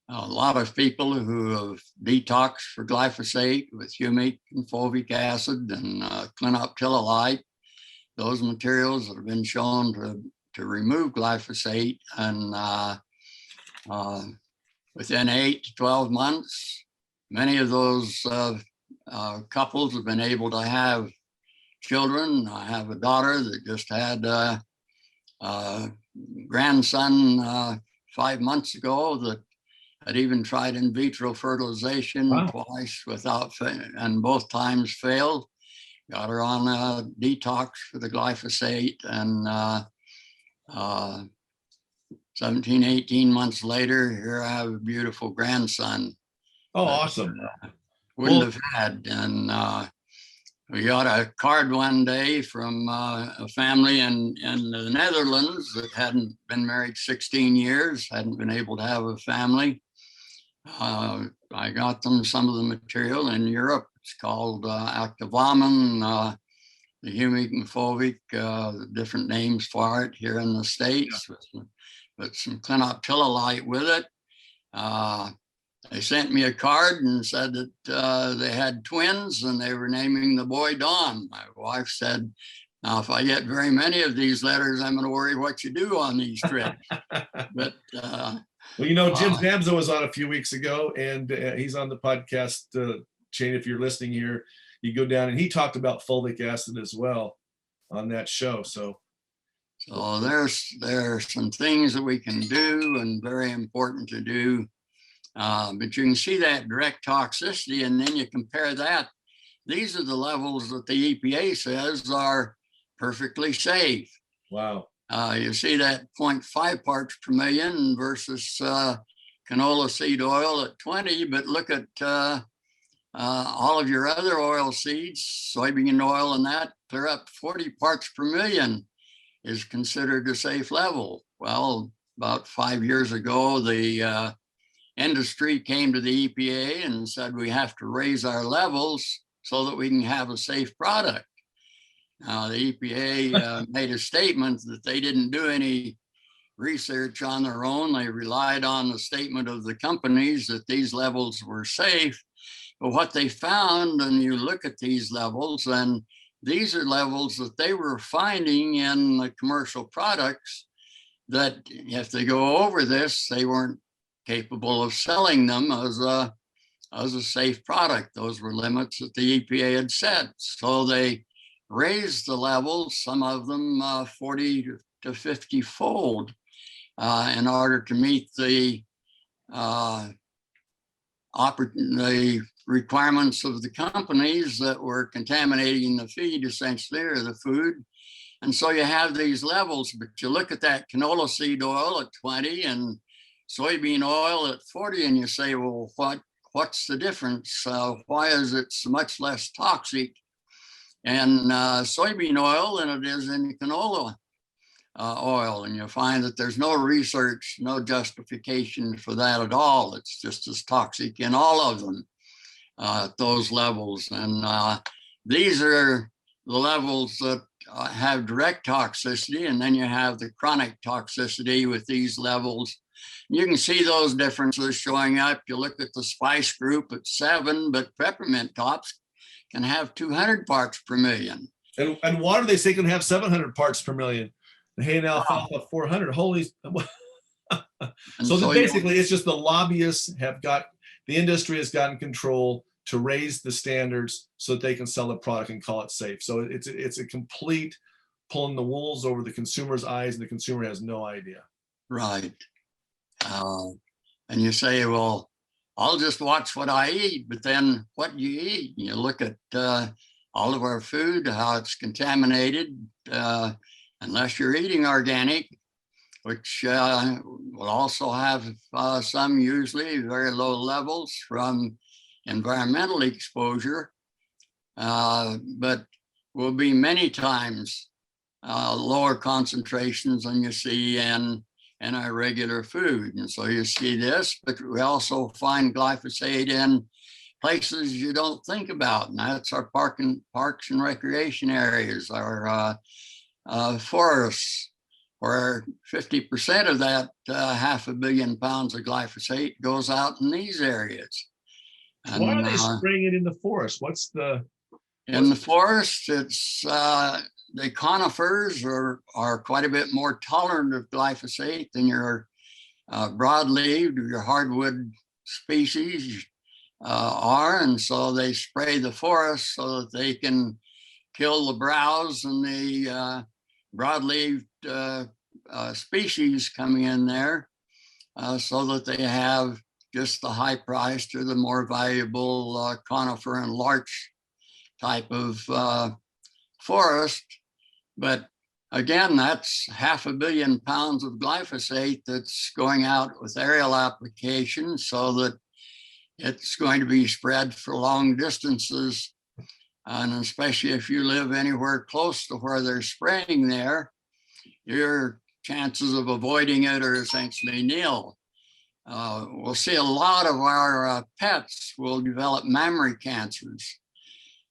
a lot of people who have detoxed for glyphosate with humic and fulvic acid and clinoptilolite, those materials that have been shown to remove glyphosate, and within 8 to 12 months, many of those couples have been able to have children. I have a daughter that just had a grandson 5 months ago that had even tried in vitro fertilization twice and both times failed. Got her on a detox for the glyphosate, and 17, 18 months later, here I have a beautiful grandson. Oh, awesome. Wouldn't have had. And we got a card one day from a family in the Netherlands that hadn't been married 16 years, hadn't been able to have a family. I got them some of the material in Europe. It's called Activamin, the humic and fulvic, different names for it here in the States, with some clinoptilolite with it. They sent me a card and said that they had twins and they were naming the boy Don. My wife said, now, if I get very many of these letters, I'm going to worry what you do on these trips. But well, Jim Zamzo was on a few weeks ago, and he's on the podcast chain. If you're listening here, you go down, and he talked about fulvic acid as well on that show. So there's some things that we can do, and very important to do. But you can see that direct toxicity, and then you compare that. These are the levels that the EPA says are perfectly safe. Wow. You see that 0.5 parts per million versus canola seed oil at 20, but look at all of your other oil seeds, soybean oil and that, they're up 40 parts per million is considered a safe level. Well, about 5 years ago, the industry came to the EPA and said we have to raise our levels so that we can have a safe product. Now, the EPA made a statement that they didn't do any research on their own. They relied on the statement of the companies that these levels were safe. But what they found, and you look at these levels, and these are levels that they were finding in the commercial products that if they go over this, they weren't capable of selling them as a safe product. Those were limits that the EPA had set. So they raised the levels, some of them 40 to 50 fold, in order to meet the requirements of the companies that were contaminating the feed, essentially, or the food. And so you have these levels, but you look at that canola seed oil at 20 and soybean oil at 40, and you say, well, what's the difference? Why is it so much less toxic in soybean oil than it is in canola oil? And you'll find that there's no research, no justification for that at all. It's just as toxic in all of them at those levels. And these are the levels that have direct toxicity, and then you have the chronic toxicity with these levels. You can see those differences showing up. You look at the spice group at 7, but peppermint tops can have 200 parts per million. And water, they say, can have 700 parts per million. The hay and alfalfa, 400. Holy. So basically, it's just the lobbyists have got, the industry has gotten control to raise the standards so that they can sell the product and call it safe. So it's a complete pulling the wolves over the consumer's eyes, and the consumer has no idea. Right. And you say, well, I'll just watch what I eat, but then what do you eat? And you look at all of our food, how it's contaminated, unless you're eating organic, which will also have some, usually very low levels from environmental exposure, but will be many times lower concentrations than you see in our regular food. And so you see this, but we also find glyphosate in places you don't think about, and that's our parks and recreation areas, our forests, where 50% of that 500 million pounds of glyphosate goes out in these areas. And, why are they spraying it in the forest? In the forest, it's the conifers are quite a bit more tolerant of glyphosate than your broadleaf, your hardwood species are, and so they spray the forest so that they can kill the browse and the broadleaf species coming in there, so that they have just the high priced or the more valuable conifer and larch type of forest. But again, that's 500 million pounds of glyphosate that's going out with aerial application, so that it's going to be spread for long distances. And especially if you live anywhere close to where they're spraying there, your chances of avoiding it are essentially nil. We'll see a lot of our pets will develop mammary cancers.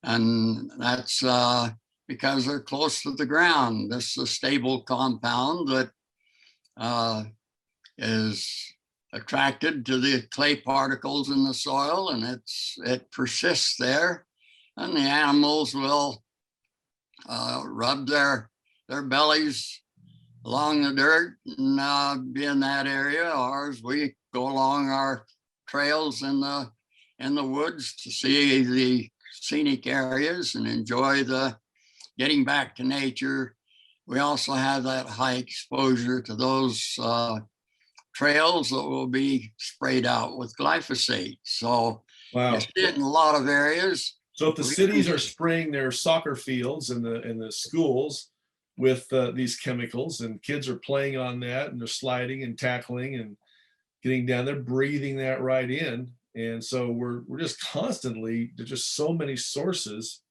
And that's because they're close to the ground. This is a stable compound that is attracted to the clay particles in the soil, and it persists there. And the animals will rub their bellies along the dirt and be in that area, or as we go along our trails in the woods to see the scenic areas and enjoy the getting back to nature. We also have that high exposure to those trails that will be sprayed out with glyphosate. So wow. You see it in a lot of areas. So if the cities are spraying their soccer fields and the schools with these chemicals, and kids are playing on that, and they're sliding and tackling and getting down there, breathing that right in. And so we're just constantly, there's just so many sources.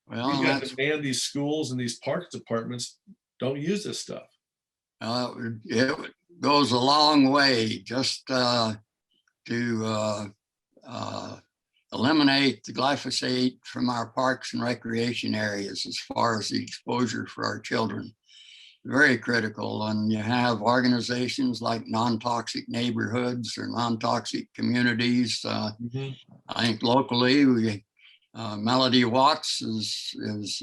Well, We've got to demand these schools and these parks departments don't use this stuff. It goes a long way. Just to eliminate the glyphosate from our parks and recreation areas as far as the exposure for our children. Very critical. And you have organizations like non-toxic neighborhoods or non-toxic communities. Mhm. I think locally, Melody Watts is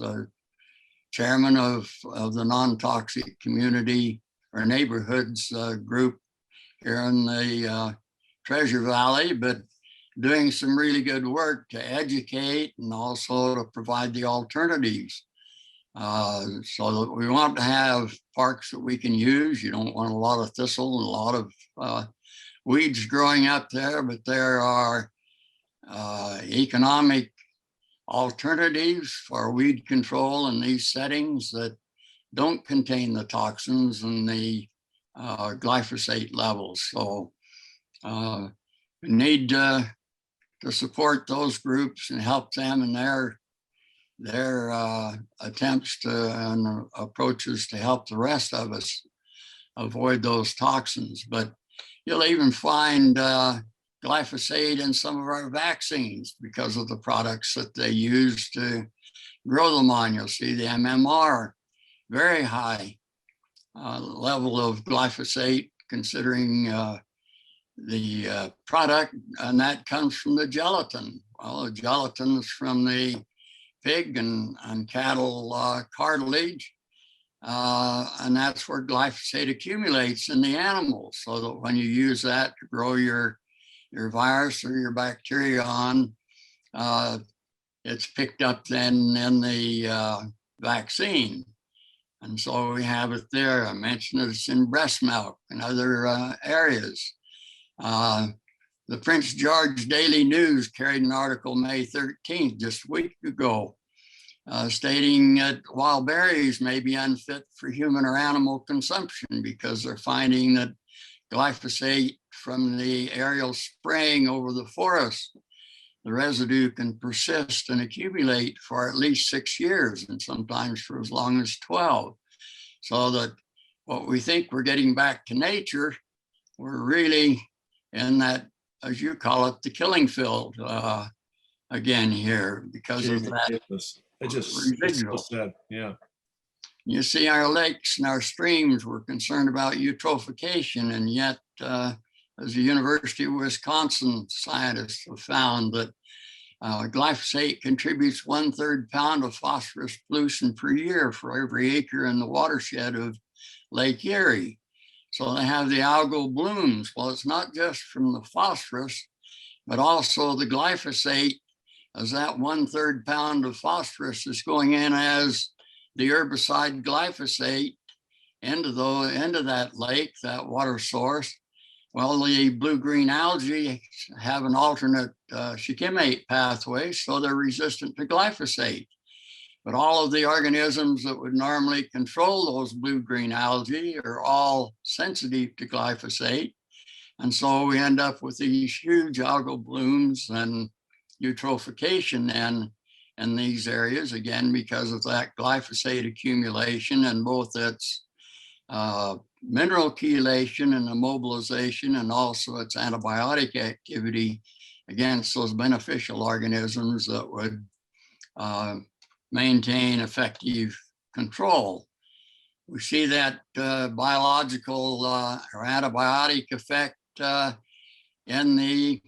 chairman of the non-toxic community or neighborhoods group here in the Treasure Valley, but doing some really good work to educate and also to provide the alternatives. So that we want to have parks that we can use. You don't want a lot of thistle and a lot of weeds growing up there, but there are economic alternatives for weed control in these settings that don't contain the toxins and the glyphosate levels. So we need to support those groups and help them in their attempts and approaches to help the rest of us avoid those toxins. But you'll even find glyphosate in some of our vaccines because of the products that they use to grow them on. You'll see the MMR, very high level of glyphosate considering the product, and that comes from the gelatin. Well, the gelatin is from the pig and cattle cartilage, and that's where glyphosate accumulates in the animals, so that when you use that to grow your virus or your bacteria on, it's picked up then in the vaccine. And so we have it there. I mentioned it's in breast milk and other areas. The Prince George Daily News carried an article May 13th, just a week ago, stating that wild berries may be unfit for human or animal consumption because they're finding that glyphosate from the aerial spraying over the forest, the residue can persist and accumulate for at least 6 years and sometimes for as long as 12. So that what we think we're getting back to nature, we're really in that, as you call it, the killing field again here because of that. It's so sad. Yeah. You see, our lakes and our streams, we're concerned about eutrophication, and yet, as the University of Wisconsin scientists have found that glyphosate contributes 1/3 pound of phosphorus pollution per year for every acre in the watershed of Lake Erie. So they have the algal blooms. Well, it's not just from the phosphorus, but also the glyphosate, as that 1/3 pound of phosphorus is going in as the herbicide glyphosate into that lake, that water source. Well, the blue-green algae have an alternate shikimate pathway, so they're resistant to glyphosate. But all of the organisms that would normally control those blue-green algae are all sensitive to glyphosate. And so we end up with these huge algal blooms and eutrophication in these areas, again, because of that glyphosate accumulation and both its mineral chelation and immobilization, and also its antibiotic activity against those beneficial organisms that would maintain effective control. We see that biological or antibiotic effect in the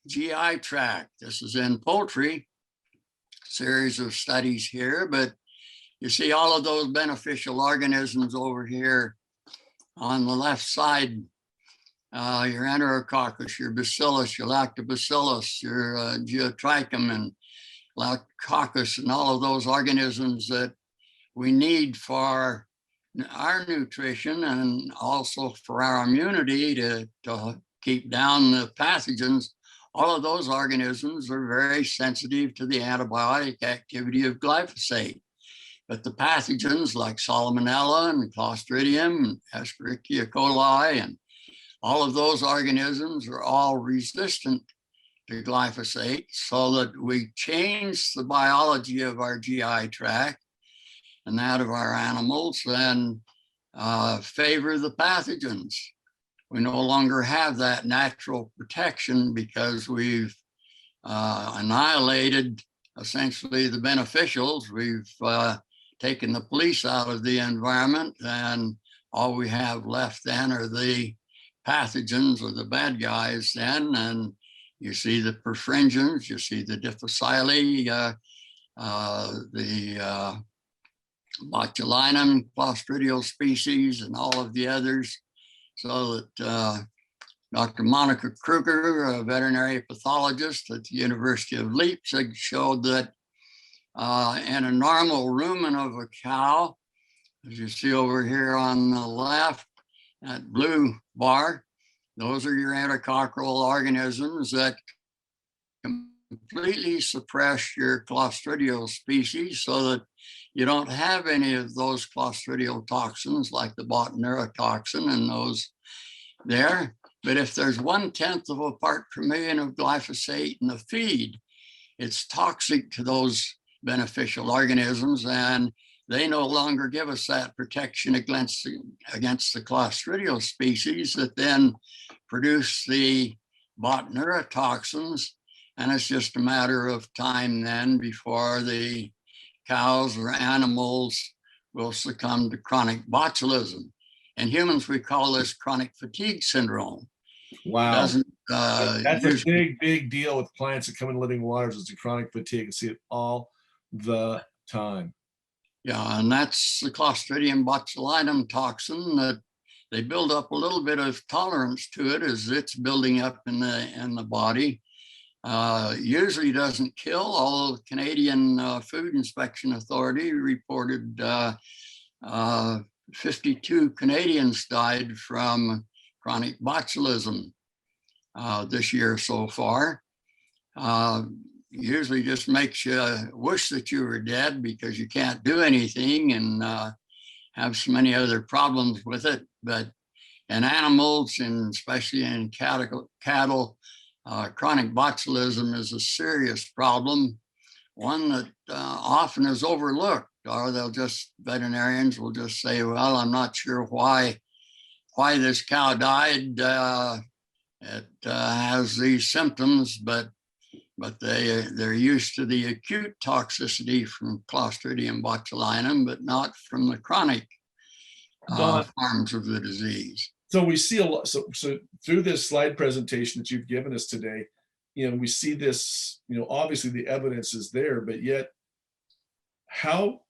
GI tract. This is in poultry, series of studies here, but you see all of those beneficial organisms over here on the left side, your Enterococcus, your Bacillus, your Lactobacillus, your Geotrichum and Lactococcus, and all of those organisms that we need for our nutrition and also for our immunity to keep down the pathogens. All of those organisms are very sensitive to the antibiotic activity of glyphosate. But the pathogens like Salmonella and Clostridium and Escherichia coli and all of those organisms are all resistant to glyphosate, so that we change the biology of our GI tract and that of our animals and favor the pathogens. we no longer have that natural protection because we've annihilated essentially the beneficials. We've taken the police out of the environment, and all we have left then are the pathogens or the bad guys then. And you see the perfringens, you see the difficile, the botulinum, Clostridial species, and all of the others. So that Dr. Monica Kruger, a veterinary pathologist at the University of Leipzig, showed that in a normal rumen of a cow, as you see over here on the left, that blue bar, those are your enterococcal organisms that completely suppress your Clostridial species so that you don't have any of those Clostridial toxins like the Botrytis toxin and those there. But if there's 1/10 of a part per million of glyphosate in the feed, it's toxic to those beneficial organisms, and they no longer give us that protection against the Clostridial species that then produce the Botrytis toxins. And it's just a matter of time then before the cows or animals will succumb to chronic botulism. In humans, we call this chronic fatigue syndrome. Wow. That's a Usually, big deal with plants that come in living waters. It's the chronic fatigue. You see it all the time. yeah, and that's the Clostridium botulinum toxin that they build up a little bit of tolerance to it as it's building up in the body. Usually doesn't kill, although the Canadian Food Inspection Authority reported 52 Canadians died from chronic botulism this year so far. Usually just makes you wish that you were dead because you can't do anything and have so many other problems with it. But in animals, and especially in cattle, chronic botulism is a serious problem, one that often is overlooked, or veterinarians will just say, well, I'm not sure why this cow died. It has these symptoms, but they're used to the acute toxicity from Clostridium botulinum, but not from the chronic forms of the disease. So we see a lot. So through this slide presentation that you've given us today, we see this. Obviously the evidence is there, but yet, how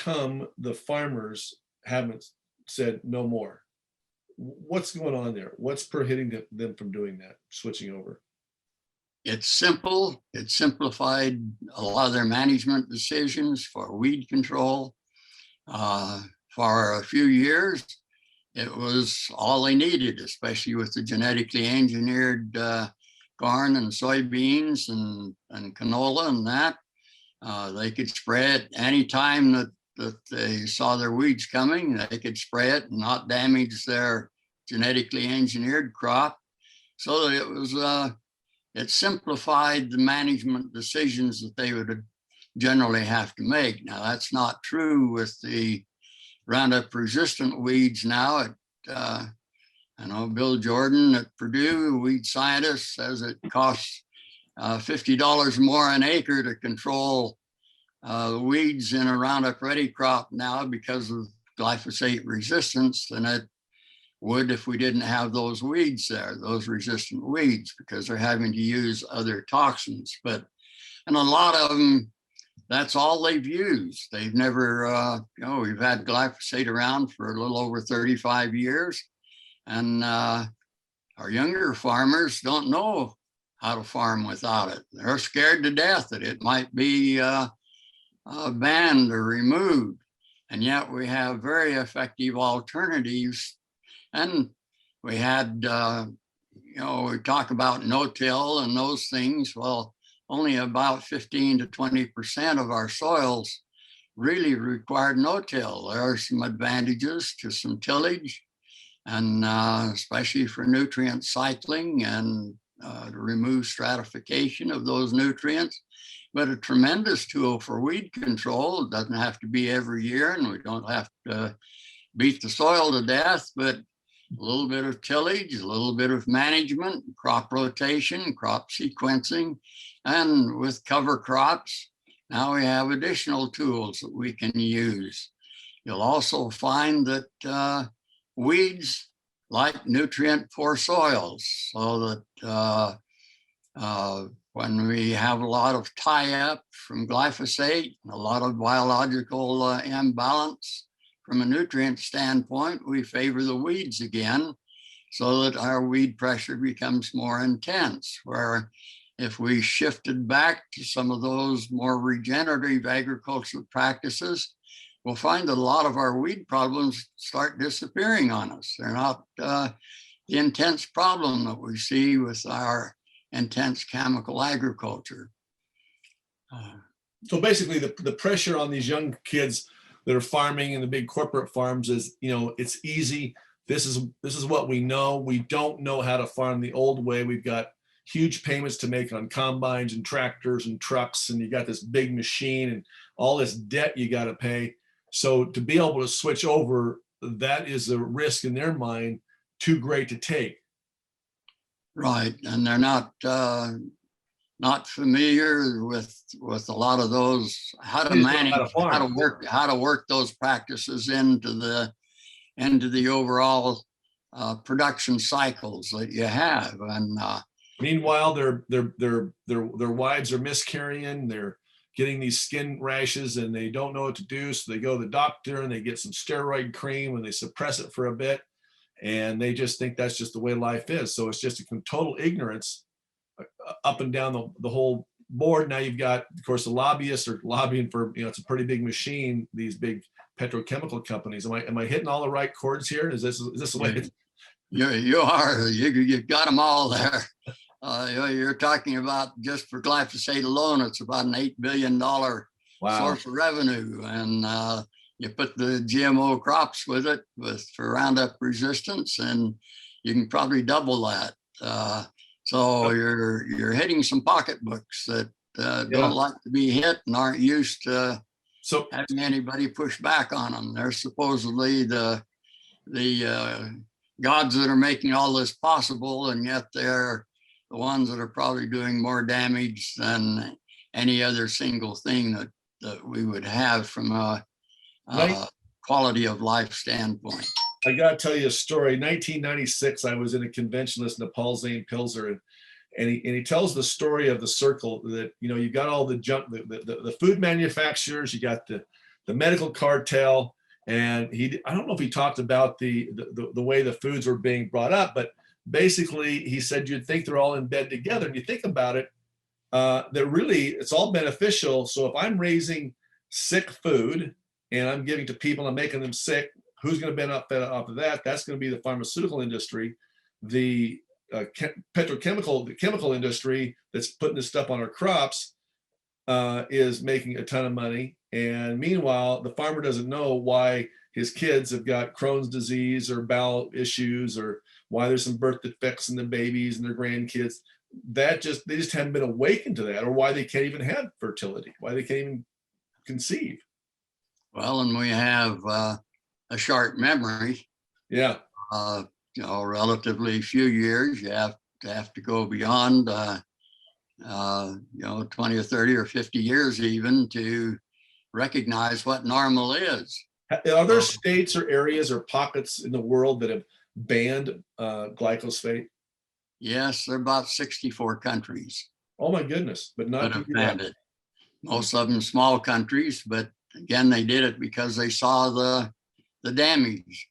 come the farmers haven't said no more? What's going on there? What's prohibiting them from doing that, switching over? It's simple. It simplified a lot of their management decisions for weed control. For a few years, it was all they needed, especially with the genetically engineered corn and soybeans and canola and that. They could spray it anytime that they saw their weeds coming. They could spray it and not damage their genetically engineered crop. So it simplified the management decisions that they would generally have to make. Now, that's not true with the Roundup resistant weeds now. I know Bill Jordan at Purdue, weed scientist, says it costs $50 more an acre to control weeds in a Roundup Ready crop now because of glyphosate resistance than it would if we didn't have those weeds there, those resistant weeds, because they're having to use other toxins. And a lot of them, that's all they've used. They've never, we've had glyphosate around for a little over 35 years. And our younger farmers don't know how to farm without it. They're scared to death that it might be banned or removed. And yet we have very effective alternatives. And we had, we talk about no-till and those things. Well, only about 15 to 20% of our soils really required no-till. There are some advantages to some tillage, and especially for nutrient cycling and to remove stratification of those nutrients. But a tremendous tool for weed control. It doesn't have to be every year, and we don't have to beat the soil to death, but a little bit of tillage, a little bit of management, crop rotation, crop sequencing, and with cover crops, now we have additional tools that we can use. You'll also find that weeds like nutrient-poor soils, so that when we have a lot of tie-up from glyphosate, a lot of biological imbalance from a nutrient standpoint, we favor the weeds again, so that our weed pressure becomes more intense. Where if we shifted back to some of those more regenerative agricultural practices, we'll find that a lot of our weed problems start disappearing on us. They're not the intense problem that we see with our intense chemical agriculture. So basically the pressure on these young kids that are farming in the big corporate farms is, it's easy. This is what we know. We don't know how to farm the old way. We've got huge payments to make on combines and tractors and trucks, and you got this big machine and all this debt you got to pay. So to be able to switch over, that is a risk in their mind too great to take. Right, and they're not familiar with a lot of those, how to manage, how to work those practices into the overall production cycles that you have. And meanwhile, their wives are miscarrying. They're getting these skin rashes, and they don't know what to do. So they go to the doctor and they get some steroid cream and they suppress it for a bit, and they just think that's just the way life is. So it's just a total ignorance up and down the whole board. Now you've got, of course, the lobbyists are lobbying for, it's a pretty big machine, these big petrochemical companies. Am I hitting all the right chords here? Is this the way? You've got them all there. You're talking about, just for glyphosate alone, it's about an $8 billion source of revenue. And you put the GMO crops with it, for Roundup resistance, and you can probably double that. So you're hitting some pocketbooks that don't like to be hit and aren't used to having anybody push back on them. They're supposedly the gods that are making all this possible, and yet they're the ones that are probably doing more damage than any other single thing that we would have from a quality of life standpoint. I got to tell you a story. 1996, I was in a convention listening to Paul Zane Pilzer, and he tells the story of the circle that, you got all the junk, the food manufacturers, you got the medical cartel, and I don't know if he talked about the way the foods were being brought up, but basically he said you'd think they're all in bed together, and you think about it, that really it's all beneficial. So if I'm raising sick food and I'm giving to people, I'm making them sick, who's going to benefit off of that? That's going to be the pharmaceutical industry, the chemical industry that's putting this stuff on our crops is making a ton of money. And meanwhile, the farmer doesn't know why his kids have got Crohn's disease or bowel issues, or why there's some birth defects in the babies and their grandkids. They just haven't been awakened to that, or why they can't even have fertility, why they can't even conceive. Well, and we have a short memory. Yeah. Relatively few years. You have to go beyond 20 or 30 or 50 years even to recognize what normal is. Are there states or areas or pockets in the world that have banned glyphosate? Yes, there are about 64 countries. Oh my goodness, but not have banned it. Most of them small countries, but again, they did it because they saw the damage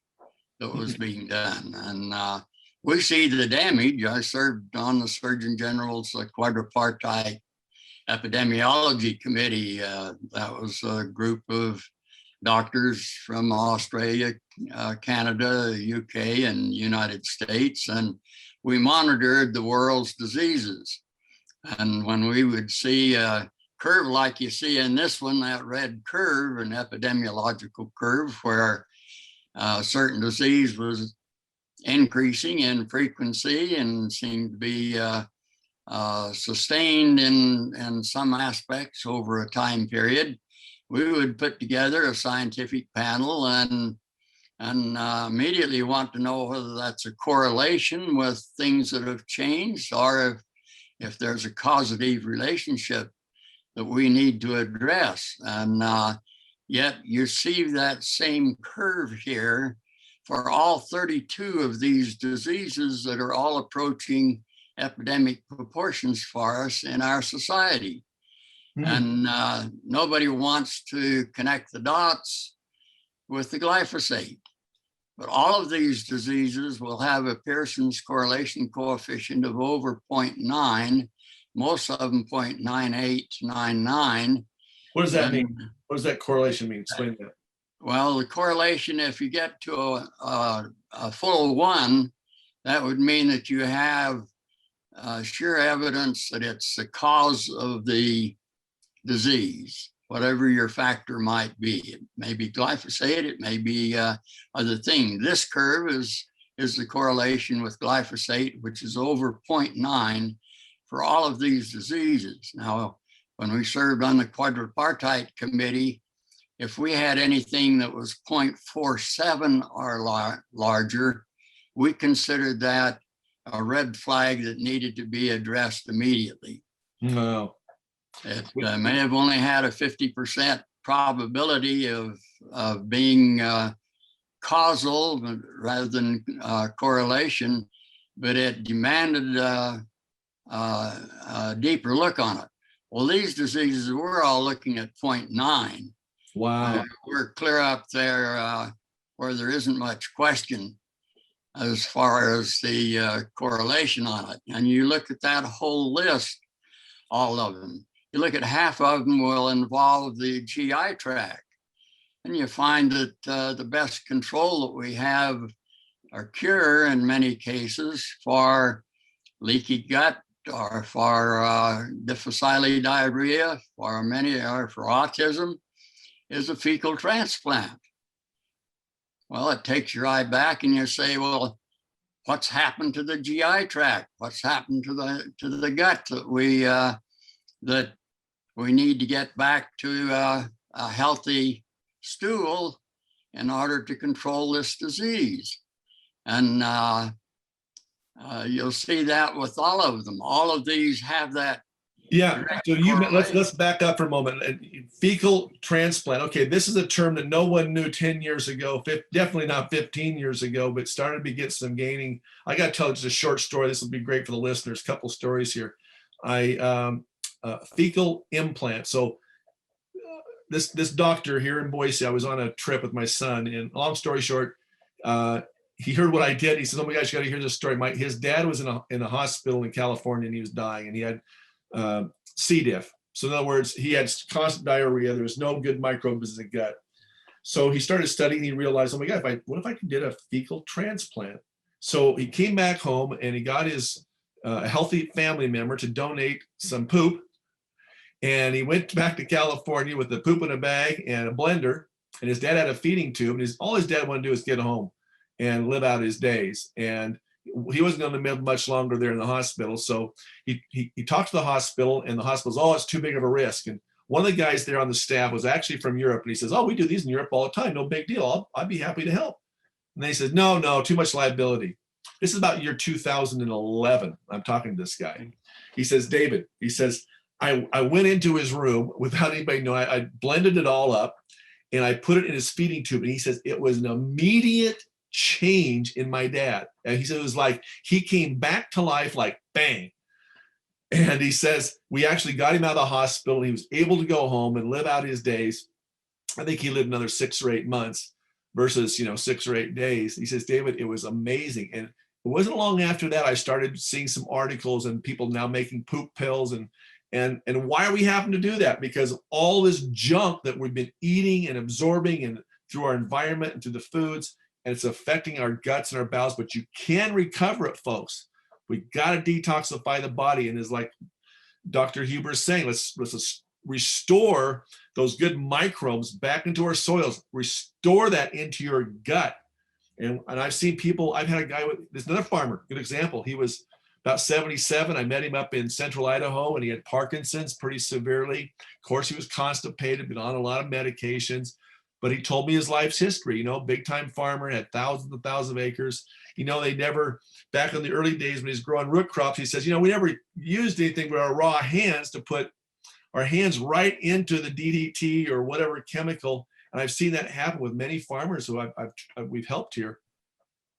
that was being done. And we see the damage. I served on the Surgeon General's quadripartite epidemiology committee. That was a group of doctors from Australia, Canada, UK, and United States. And we monitored the world's diseases. And when we would see a curve like you see in this one, that red curve, an epidemiological curve where certain disease was increasing in frequency and seemed to be sustained in some aspects over a time period, we would put together a scientific panel and and immediately want to know whether that's a correlation with things that have changed, or if there's a causative relationship that we need to address. And yet you see that same curve here for all 32 of these diseases that are all approaching epidemic proportions for us in our society. And nobody wants to connect the dots with the glyphosate. But all of these diseases will have a Pearson's correlation coefficient of over 0.9, most of them 0.9899. What does that mean? What does that correlation mean? Explain that. Well, the correlation, if you get to a full 1, that would mean that you have sure evidence that it's the cause of the disease, whatever your factor might be. It may be glyphosate, it may be other things. This curve is the correlation with glyphosate, which is over 0.9 for all of these diseases. Now, when we served on the quadripartite committee, if we had anything that was 0.47 or larger, we considered that a red flag that needed to be addressed immediately. No. It may have only had a 50% probability of being causal rather than correlation, but it demanded a deeper look on it. Well, these diseases, we're all looking at 0.9. Wow. We're clear up there where there isn't much question as far as the correlation on it. And you look at that whole list, all of them. You look at half of them will involve the GI tract. And you find that the best control that we have, or cure in many cases, for leaky gut or for difficile diarrhea, for many, or for autism, is a fecal transplant. Well, it takes your eye back and you say, well, what's happened to the GI tract? What's happened to the gut that we need to get back to a healthy stool in order to control this disease? And you'll see that with all of them. All of these have that. Yeah. So let's back up for a moment. Fecal transplant. Okay, this is a term that no one knew 10 years ago, definitely not 15 years ago, but started to get some gaining. I got to tell just a short story. This will be great for the listeners. Couple stories here. Fecal implant. So this doctor here in Boise, I was on a trip with my son, and long story short, he heard what I did. He says, "Oh my gosh, you got to hear this story." His dad was in a hospital in California, and he was dying, and he had C. diff. So in other words, he had constant diarrhea. There was no good microbes in the gut. So he started studying. He realized, oh my God, what if I could get a fecal transplant? So he came back home and he got his healthy family member to donate some poop. And he went back to California with the poop in a bag and a blender. And his dad had a feeding tube. And all his dad wanted to do was get home and live out his days. And he wasn't going to live much longer there in the hospital. So he talked to the hospital, and the hospital's, oh, it's too big of a risk. And one of the guys there on the staff was actually from Europe. And he says, oh, we do these in Europe all the time. No big deal. I'd be happy to help. And then he says, no, too much liability. This is about year 2011. I'm talking to this guy. He says, David, he says, I went into his room without anybody knowing. I blended it all up and I put it in his feeding tube. And he says, it was an immediate change in my dad. And he said, it was like he came back to life, like bang. And he says, we actually got him out of the hospital. He was able to go home and live out his days. I think he lived another 6 or 8 months versus, 6 or 8 days. He says, David, it was amazing. And it wasn't long after that I started seeing some articles and people now making poop pills. And why are we having to do that? Because all this junk that we've been eating and absorbing and through our environment and through the foods, and it's affecting our guts and our bowels, but you can recover it, folks. We got to detoxify the body. And it's like Dr. Huber is saying, let's restore those good microbes back into our soils, restore that into your gut. And I've seen people, I've had a guy there's another farmer, good example. He was about 77. I met him up in central Idaho, and he had Parkinson's pretty severely. Of course, he was constipated, been on a lot of medications. but he told me his life's history. Big time farmer, had thousands and thousands of acres. They never, back in the early days when he's growing root crops, he says, we never used anything but our raw hands to put our hands right into the DDT or whatever chemical. And I've seen that happen with many farmers who we've helped here.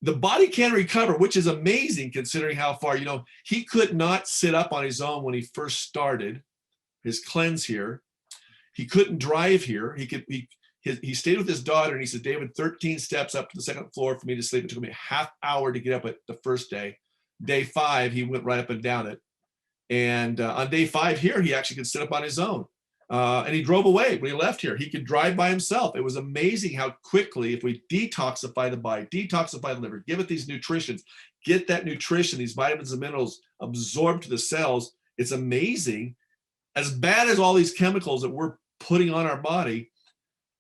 The body can recover, which is amazing considering how far, he could not sit up on his own when he first started his cleanse here. He couldn't drive here. He stayed with his daughter, and he said, David, 13 steps up to the second floor for me to sleep. It took me a half hour to get up at the first day. Day 5, he went right up and down it. And on day 5 here, he actually could sit up on his own. And he drove away when he left here. He could drive by himself. It was amazing how quickly, if we detoxify the body, detoxify the liver, give it these nutritions, get that nutrition, these vitamins and minerals absorbed to the cells, it's amazing. As bad as all these chemicals that we're putting on our body,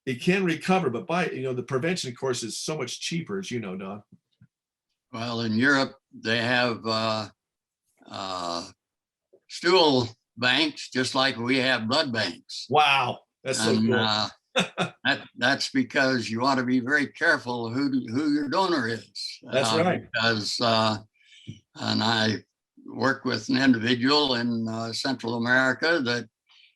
it can recover. But the prevention, of course, is so much cheaper, as you know, Don. Well, in Europe, they have stool banks, just like we have blood banks. Wow, that's so cool. That's because you want to be very careful who your donor is. That's right. Because and I worked with an individual in Central America that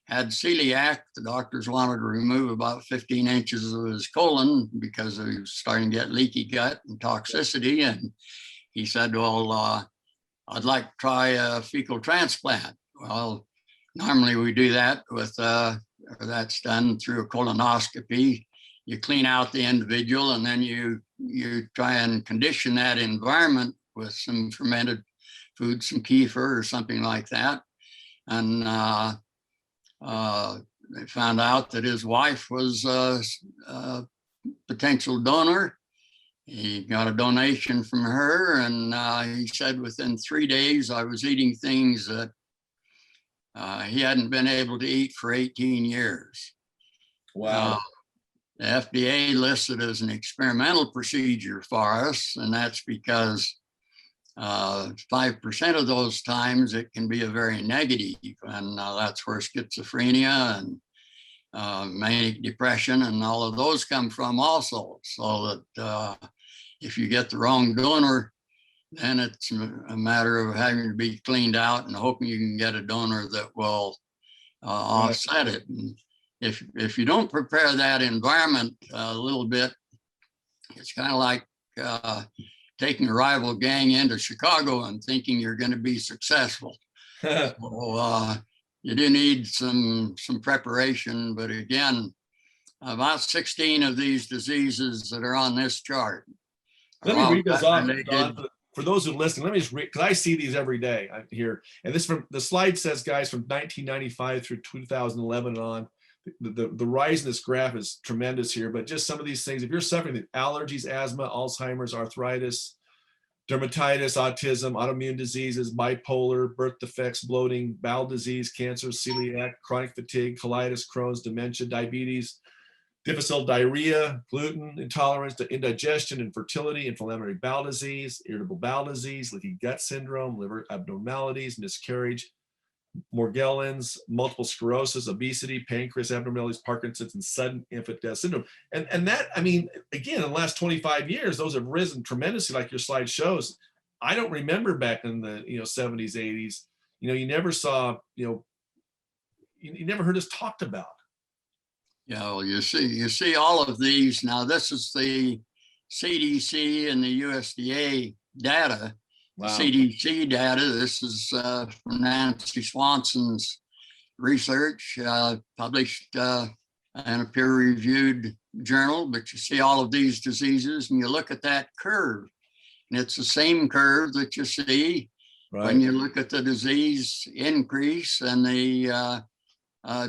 had celiac. The doctors wanted to remove about 15 inches of his colon because he was starting to get leaky gut and toxicity. And he said, well, I'd like to try a fecal transplant. Well, normally we do that with, that's done through a colonoscopy. You clean out the individual, and then you try and condition that environment with some fermented food, some kefir or something like that. And they found out that his wife was a potential donor. He got a donation from her, and he said within 3 days I was eating things that he hadn't been able to eat for 18 years. Wow. The FDA listed as an experimental procedure for us, and that's because 5% of those times it can be a very negative, and that's where schizophrenia and manic depression and all of those come from also. So that if you get the wrong donor, then it's a matter of having to be cleaned out and hoping you can get a donor that will offset it. And if you don't prepare that environment a little bit, it's kind of like taking a rival gang into Chicago and thinking you're going to be successful. So you do need some preparation, but again, about 16 of these diseases that are on this chart. Let me read this off, Don, for those who listen. Let me just read, because I see these every day here. And this from the slide says, guys, from 1995 through 2011 and on. The rise in this graph is tremendous here, but just some of these things, if you're suffering with allergies, asthma, Alzheimer's, arthritis, dermatitis, autism, autoimmune diseases, bipolar, birth defects, bloating, bowel disease, cancer, celiac, chronic fatigue, colitis, Crohn's, dementia, diabetes, difficile diarrhea, gluten intolerance, indigestion, infertility, inflammatory bowel disease, irritable bowel disease, leaky gut syndrome, liver abnormalities, miscarriage, Morgellons, multiple sclerosis, obesity, pancreas abnormalities, Parkinson's, and sudden infant death syndrome. And that, I mean, again, in the last 25 years, those have risen tremendously, like your slide shows. I don't remember back in the 70s, 80s, you never saw, you never heard us talked about. Yeah, well, you see all of these. Now, this is the CDC and the USDA data. Wow. CDC data. This is from Nancy Swanson's research, published in a peer-reviewed journal. But you see all of these diseases, and you look at that curve, and it's the same curve that you see when you look at the disease increase and the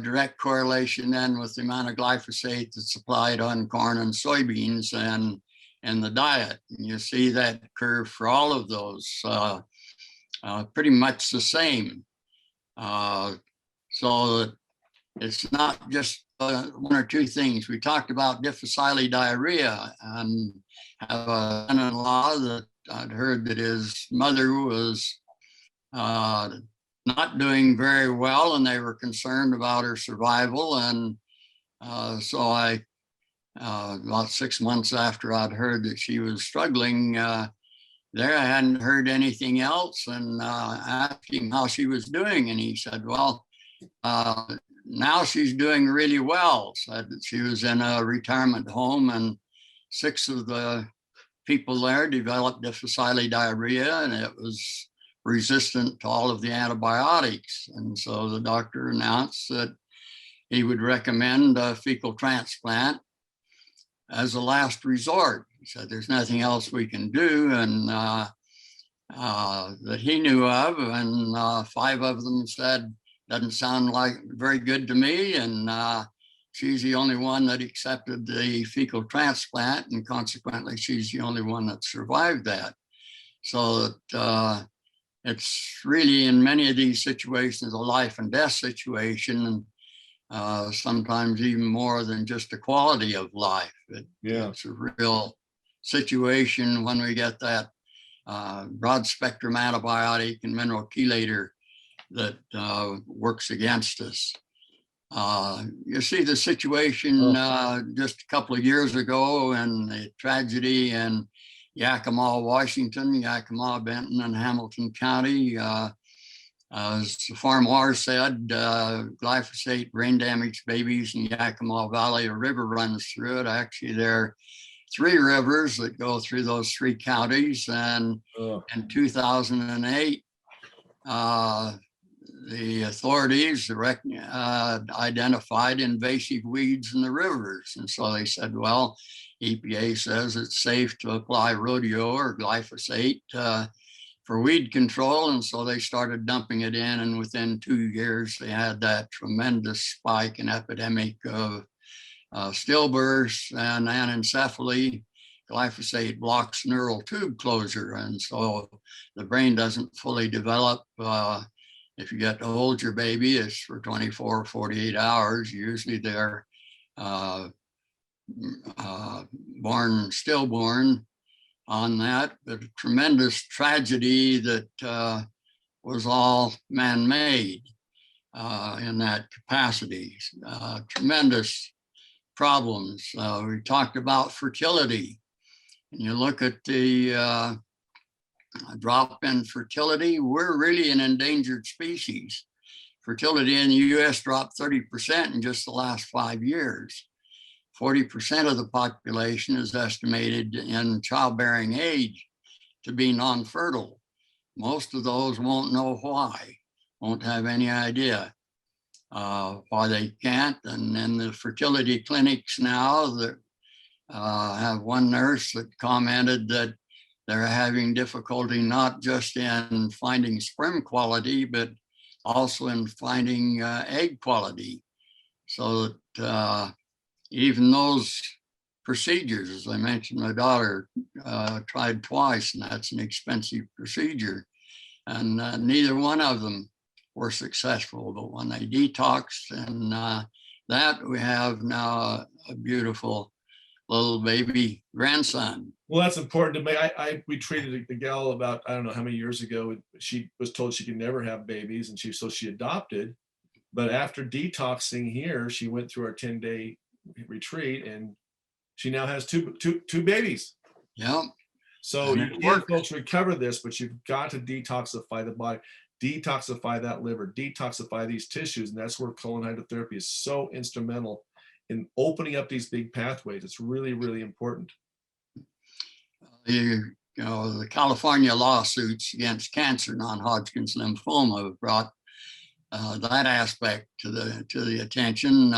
direct correlation then with the amount of glyphosate that's applied on corn and soybeans and the diet. And you see that curve for all of those, pretty much the same. So it's not just one or two things. We talked about difficile diarrhea, and have a son-in-law that I'd heard that his mother was not doing very well, and they were concerned about her survival. And so I about 6 months after I'd heard that she was struggling there, I hadn't heard anything else, and asked him how she was doing. And he said, well, now she's doing really well. Said that she was in a retirement home, and 6 of the people there developed difficile diarrhea, and it was resistant to all of the antibiotics. And so the doctor announced that he would recommend a fecal transplant as a last resort. He said, there's nothing else we can do, and that he knew of. And 5 of them said, doesn't sound like very good to me. And she's the only one that accepted the fecal transplant, and consequently, she's the only one that survived that. So that it's really, in many of these situations, a life and death situation, and sometimes even more than just a quality of life. It's a real situation when we get that broad spectrum antibiotic and mineral chelator that works against us. You see the situation just a couple of years ago, and the tragedy in Yakima, Washington, Yakima, Benton, and Hamilton County. As the farmer said, glyphosate brain damaged babies in Yakima Valley. A river runs through it. Actually, there are 3 rivers that go through those 3 counties. And in 2008, the authorities identified invasive weeds in the rivers. And so they said, well, EPA says it's safe to apply rodeo or glyphosate for weed control. And so they started dumping it in. And within 2 years, they had that tremendous spike and epidemic of stillbirths and anencephaly. Glyphosate blocks neural tube closure. And so the brain doesn't fully develop. If you get to hold your baby, it's for 24 or 48 hours. Usually they're stillborn on that. But a tremendous tragedy that was all man-made in that capacity. Tremendous problems. We talked about fertility. And you look at the drop in fertility, we're really an endangered species. Fertility in the US dropped 30% in just the last 5 years. 40% of the population is estimated in childbearing age to be non-fertile. Most of those won't know why, won't have any idea why they can't. And then the fertility clinics now that have one nurse that commented that they're having difficulty not just in finding sperm quality, but also in finding egg quality. So that even those procedures, as I mentioned, my daughter tried twice, and that's an expensive procedure. And neither one of them were successful. But when they detoxed, and that we have now a beautiful little baby grandson. Well, that's important to me. We treated a gal about, I don't know how many years ago. She was told she could never have babies, and she adopted. But after detoxing here, she went through our 10-day retreat, and she now has two babies. Yeah. So you can't, folks, recover this, but you've got to detoxify the body, detoxify that liver, detoxify these tissues, and that's where colon hydrotherapy is so instrumental in opening up these big pathways. It's really, really important. The California lawsuits against cancer, non-Hodgkin's lymphoma, have brought that aspect to the attention.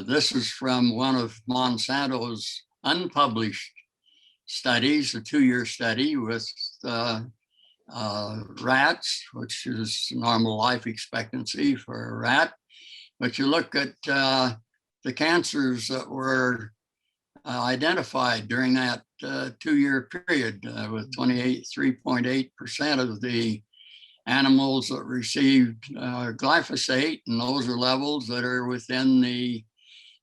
This is from one of Monsanto's unpublished studies, a 2-year study with rats, which is normal life expectancy for a rat. But you look at the cancers that were identified during that 2-year period, with 3.8% of the animals that received glyphosate, and those are levels that are within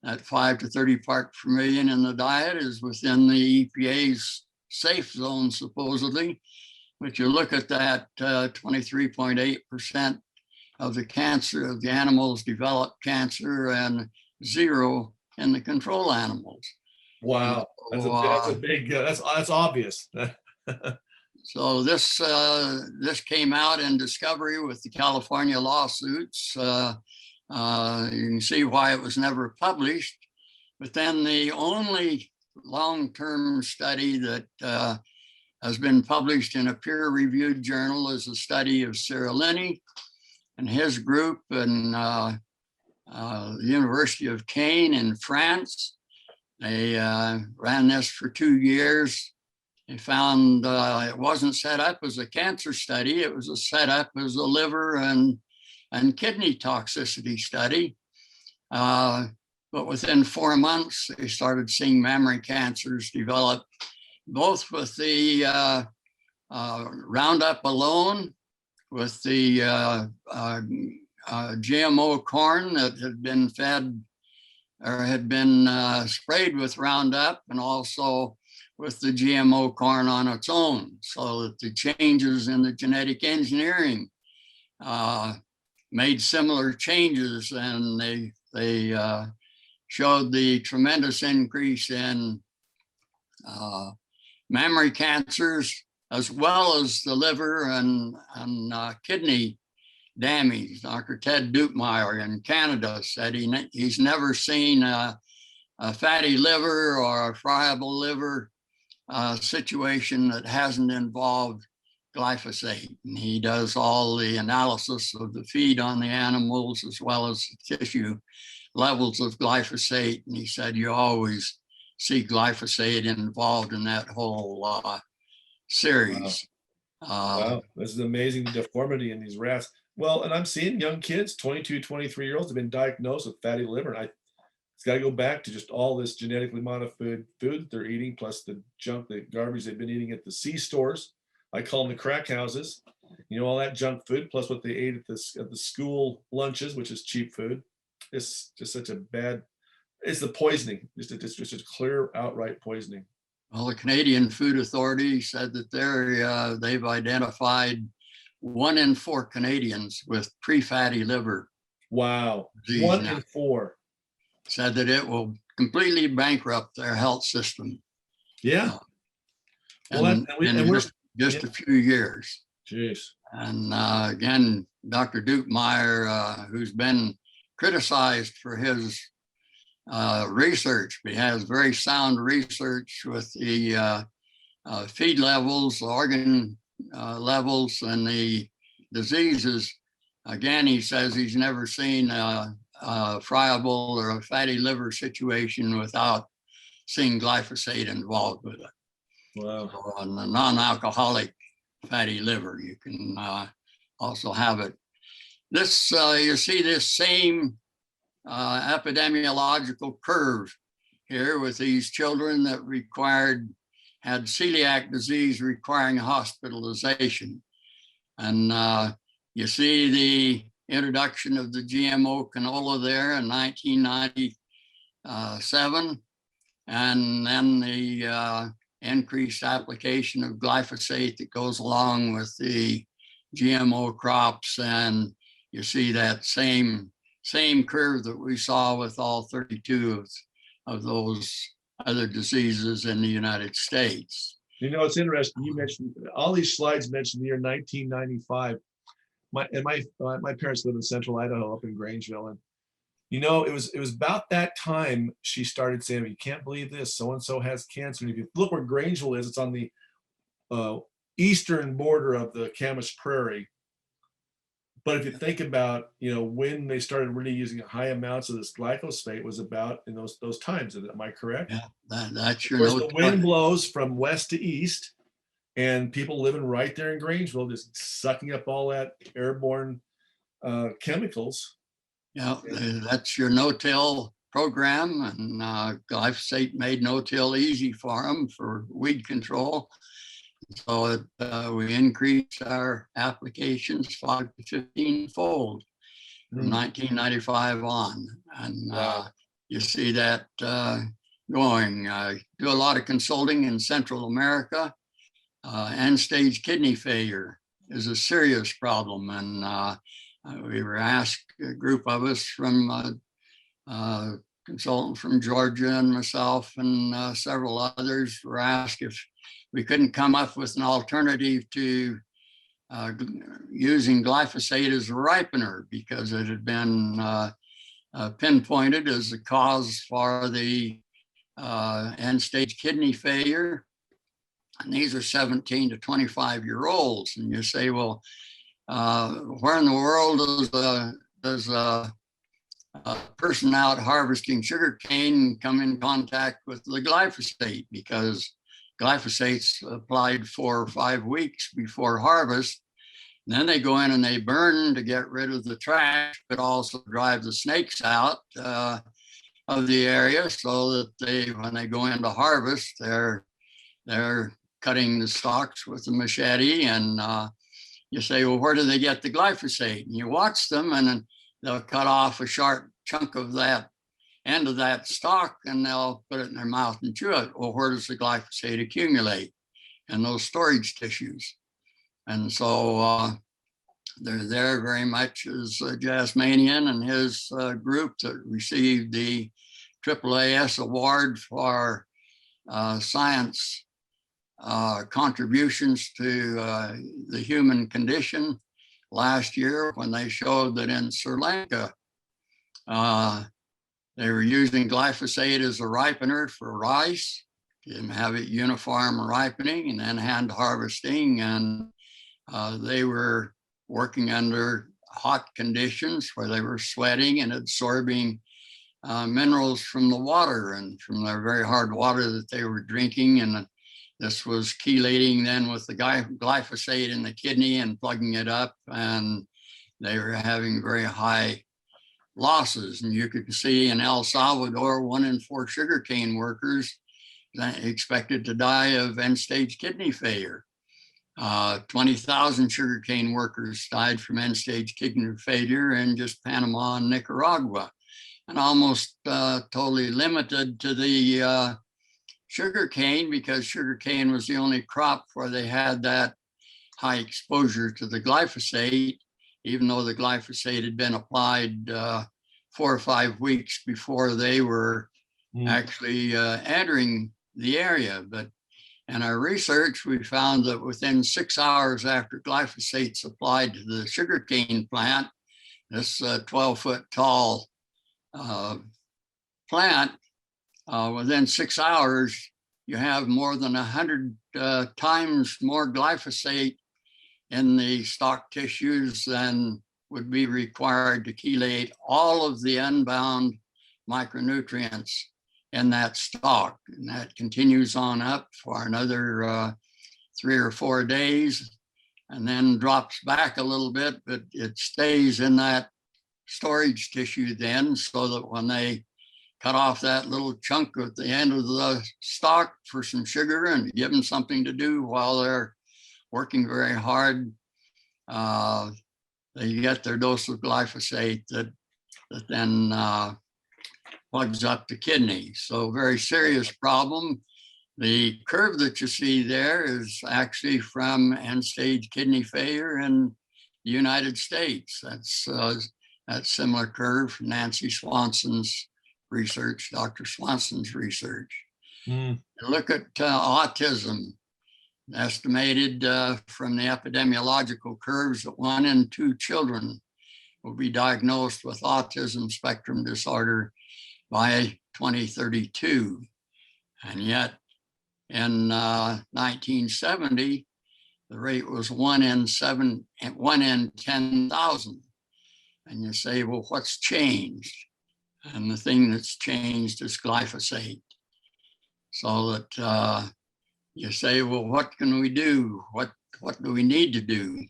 that 5 to 30 parts per million in the diet is within the EPA's safe zone, supposedly. But you look at that 23.8% of the cancer of the animals developed cancer, and 0 in the control animals. Wow, that's a big that's obvious. So this came out in discovery with the California lawsuits. You can see why it was never published. But then the only long-term study that has been published in a peer-reviewed journal is a study of Cirolini and his group in the University of Caen in France. They ran this for 2 years. They found it wasn't set up as a cancer study. It was set up as a liver and kidney toxicity study. But within 4 months, they started seeing mammary cancers develop, both with the Roundup alone, with the GMO corn that had been fed or had been sprayed with Roundup, and also with the GMO corn on its own, so that the changes in the genetic engineering made similar changes, and they showed the tremendous increase in mammary cancers, as well as the liver and kidney damage. Dr. Ted Dukemeyer in Canada said he's never seen a fatty liver or a friable liver situation that hasn't involved glyphosate. And he does all the analysis of the feed on the animals as well as the tissue levels of glyphosate. And he said you always see glyphosate involved in that whole series. Wow, this is amazing deformity in these rats. Well, and I'm seeing young kids, 22, 23-year-olds have been diagnosed with fatty liver. And it's got to go back to just all this genetically modified food that they're eating, plus the junk, the garbage they've been eating at the C stores. I call them the crack houses. You know, all that junk food, plus what they ate at the school lunches, which is cheap food. It's just such a bad, it's the poisoning. It's just a clear, outright poisoning. Well, the Canadian Food Authority said that they've identified 1 in 4 Canadians with pre-fatty liver. Wow, 1 in 4. Said that it will completely bankrupt their health system. Yeah. And just a few years. Jeez. And again, Dr. Dukemeyer, who's been criticized for his research, but he has very sound research with the feed levels, organ levels, and the diseases. Again, he says he's never seen a friable or a fatty liver situation without seeing glyphosate involved with it. Wow. So on the non-alcoholic fatty liver, you can also have it. This you see this same epidemiological curve here with these children that had celiac disease requiring hospitalization. And you see the introduction of the GMO canola there in 1997, and then the increased application of glyphosate that goes along with the GMO crops. And you see that same curve that we saw with all 32 of those other diseases in the United States. You know, it's interesting. You mentioned all these slides mentioned the year 1995. My parents live in central Idaho up in Grangeville. And, you know, it was about that time she started saying, you can't believe this, so-and-so has cancer. And if you look where Grangeville is, it's on the eastern border of the Camas Prairie. But if you think about, you know, when they started really using high amounts of this glyphosate was about in those times. Am I correct? Yeah, that's your the wind blows from west to east, and people living right there in Grangeville just sucking up all that airborne chemicals. Yeah, that's your no-till program, and glyphosate made no-till easy for them for weed control. So we increased our applications 5 to 15 fold from 1995 on. And you see that going. I do a lot of consulting in Central America. End-stage kidney failure is a serious problem. And we were asked, a group of us from consultant from Georgia and myself and several others were asked if we couldn't come up with an alternative to using glyphosate as a ripener, because it had been pinpointed as the cause for the end-stage kidney failure. And these are 17 to 25-year-olds. And you say, well, where in the world does a person out harvesting sugarcane come in contact with the glyphosate? Because glyphosate's applied 4 or 5 weeks before harvest. And then they go in and they burn to get rid of the trash, but also drive the snakes out of the area, so that when they go into harvest, they're cutting the stalks with a machete. And you say, well, where do they get the glyphosate? And you watch them, and then they'll cut off a sharp chunk of that end of that stalk, and they'll put it in their mouth and chew it. Well, where does the glyphosate accumulate? In those storage tissues. And so they're there very much as Jasmanian and his group that received the AAAS award for science contributions to the human condition last year, when they showed that in Sri Lanka, they were using glyphosate as a ripener for rice, and have it uniform ripening and then hand harvesting. And they were working under hot conditions where they were sweating and absorbing minerals from the water and from their very hard water that they were drinking. And this was chelating then with the glyphosate in the kidney and plugging it up. And they were having very high losses. And you could see in El Salvador, 1 in 4 sugarcane workers expected to die of end-stage kidney failure. 20,000 sugarcane workers died from end-stage kidney failure in just Panama and Nicaragua, and almost totally limited to the sugarcane, because sugarcane was the only crop where they had that high exposure to the glyphosate, even though the glyphosate had been applied 4 or 5 weeks before they were actually entering the area. But in our research, we found that within 6 hours after glyphosate's applied to the sugarcane plant, this 12-foot tall plant, within 6 hours, you have more than 100 times more glyphosate in the stalk tissues than would be required to chelate all of the unbound micronutrients in that stalk. And that continues on up for another 3 or 4 days, and then drops back a little bit, but it stays in that storage tissue then, so that when they cut off that little chunk at the end of the stalk for some sugar and give them something to do while they're working very hard, they get their dose of glyphosate that then plugs up the kidney. So very serious problem. The curve that you see there is actually from end-stage kidney failure in the United States. That's that similar curve from Nancy Swanson's research, Dr. Swanson's research. Look at autism. Estimated from the epidemiological curves that 1 in 2 children will be diagnosed with autism spectrum disorder by 2032. And yet in 1970, the rate was 1 in 10,000. And you say, well, what's changed? And the thing that's changed is glyphosate. So that you say, well, what can we do? What do we need to do?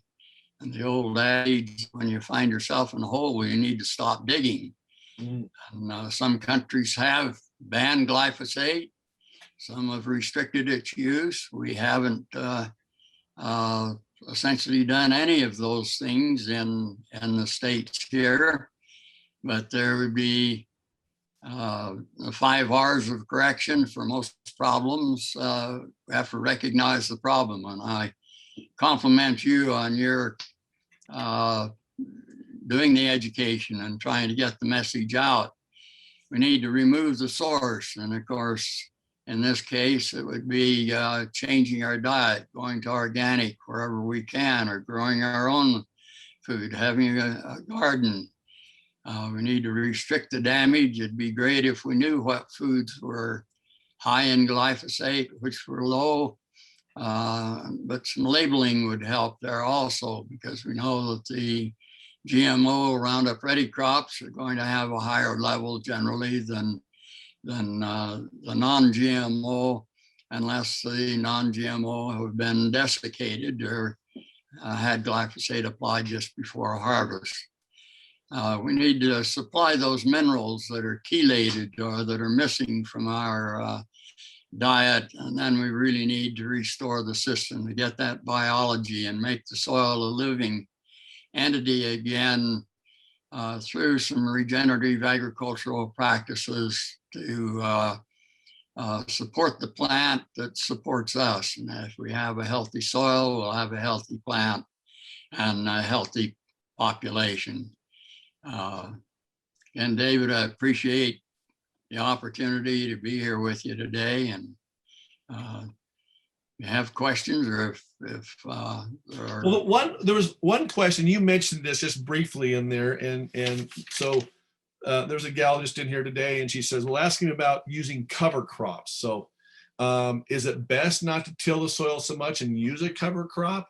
And the old adage, when you find yourself in a hole, well, you need to stop digging. And some countries have banned glyphosate. Some have restricted its use. We haven't essentially done any of those things in the States here, but there would be 5 R's of correction for most problems. We have to recognize the problem. And I compliment you on your doing the education and trying to get the message out. we need to remove the source. And of course, in this case, it would be changing our diet, going to organic wherever we can, or growing our own food, having a garden. We need to restrict the damage. It'd be great if we knew what foods were high in glyphosate, which were low, but some labeling would help there also, because we know that the GMO Roundup Ready crops are going to have a higher level generally than the non-GMO, unless the non-GMO have been desiccated or had glyphosate applied just before harvest. We need to supply those minerals that are chelated or that are missing from our diet, and then we really need to restore the system to get that biology and make the soil a living entity again through some regenerative agricultural practices to support the plant that supports us. And if we have a healthy soil, we'll have a healthy plant and a healthy population. And David, I appreciate the opportunity to be here with you today. And you have questions, or if well, there was one question. You mentioned this just briefly in there, and so there's a gal just in here today, and she says, well, asking about using cover crops. So is it best not to till the soil so much and use a cover crop?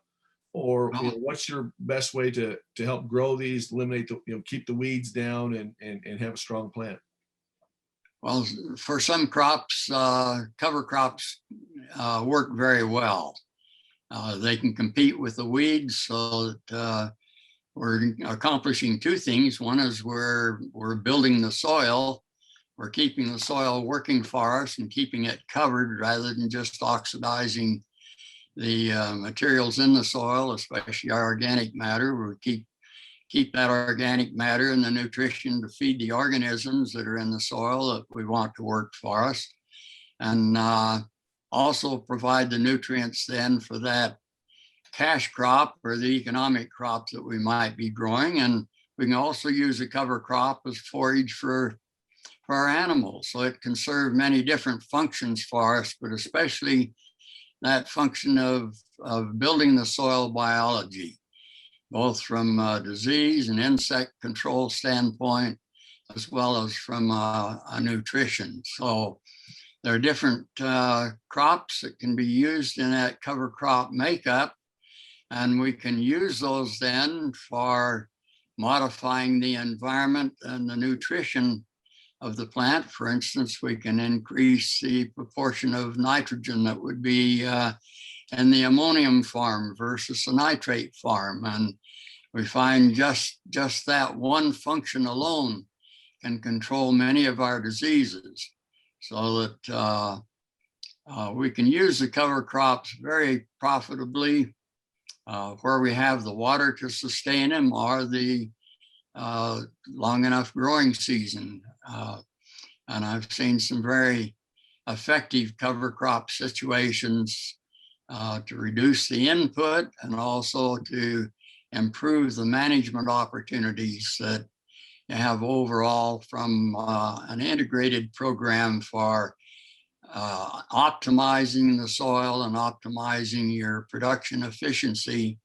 Or what's your best way to help grow these, eliminate the, keep the weeds down and have a strong plant? Well, for some crops, cover crops work very well. They can compete with the weeds, so that we're accomplishing two things. One is we're building the soil. We're keeping the soil working for us and keeping it covered rather than just oxidizing the materials in the soil, especially our organic matter. We keep that organic matter and the nutrition to feed the organisms that are in the soil that we want to work for us, and also provide the nutrients then for that cash crop or the economic crop that we might be growing. And we can also use a cover crop as forage for our animals. So it can serve many different functions for us, but especially that function of building the soil biology, both from a disease and insect control standpoint, as well as from a nutrition. So there are different crops that can be used in that cover crop makeup, and we can use those then for modifying the environment and the nutrition of the plant. For instance, we can increase the proportion of nitrogen that would be in the ammonium farm versus a nitrate farm. And we find just that one function alone can control many of our diseases, so that we can use the cover crops very profitably where we have the water to sustain them or the long enough growing season. And I've seen some very effective cover crop situations to reduce the input and also to improve the management opportunities that you have overall from an integrated program for optimizing the soil and optimizing your production efficiency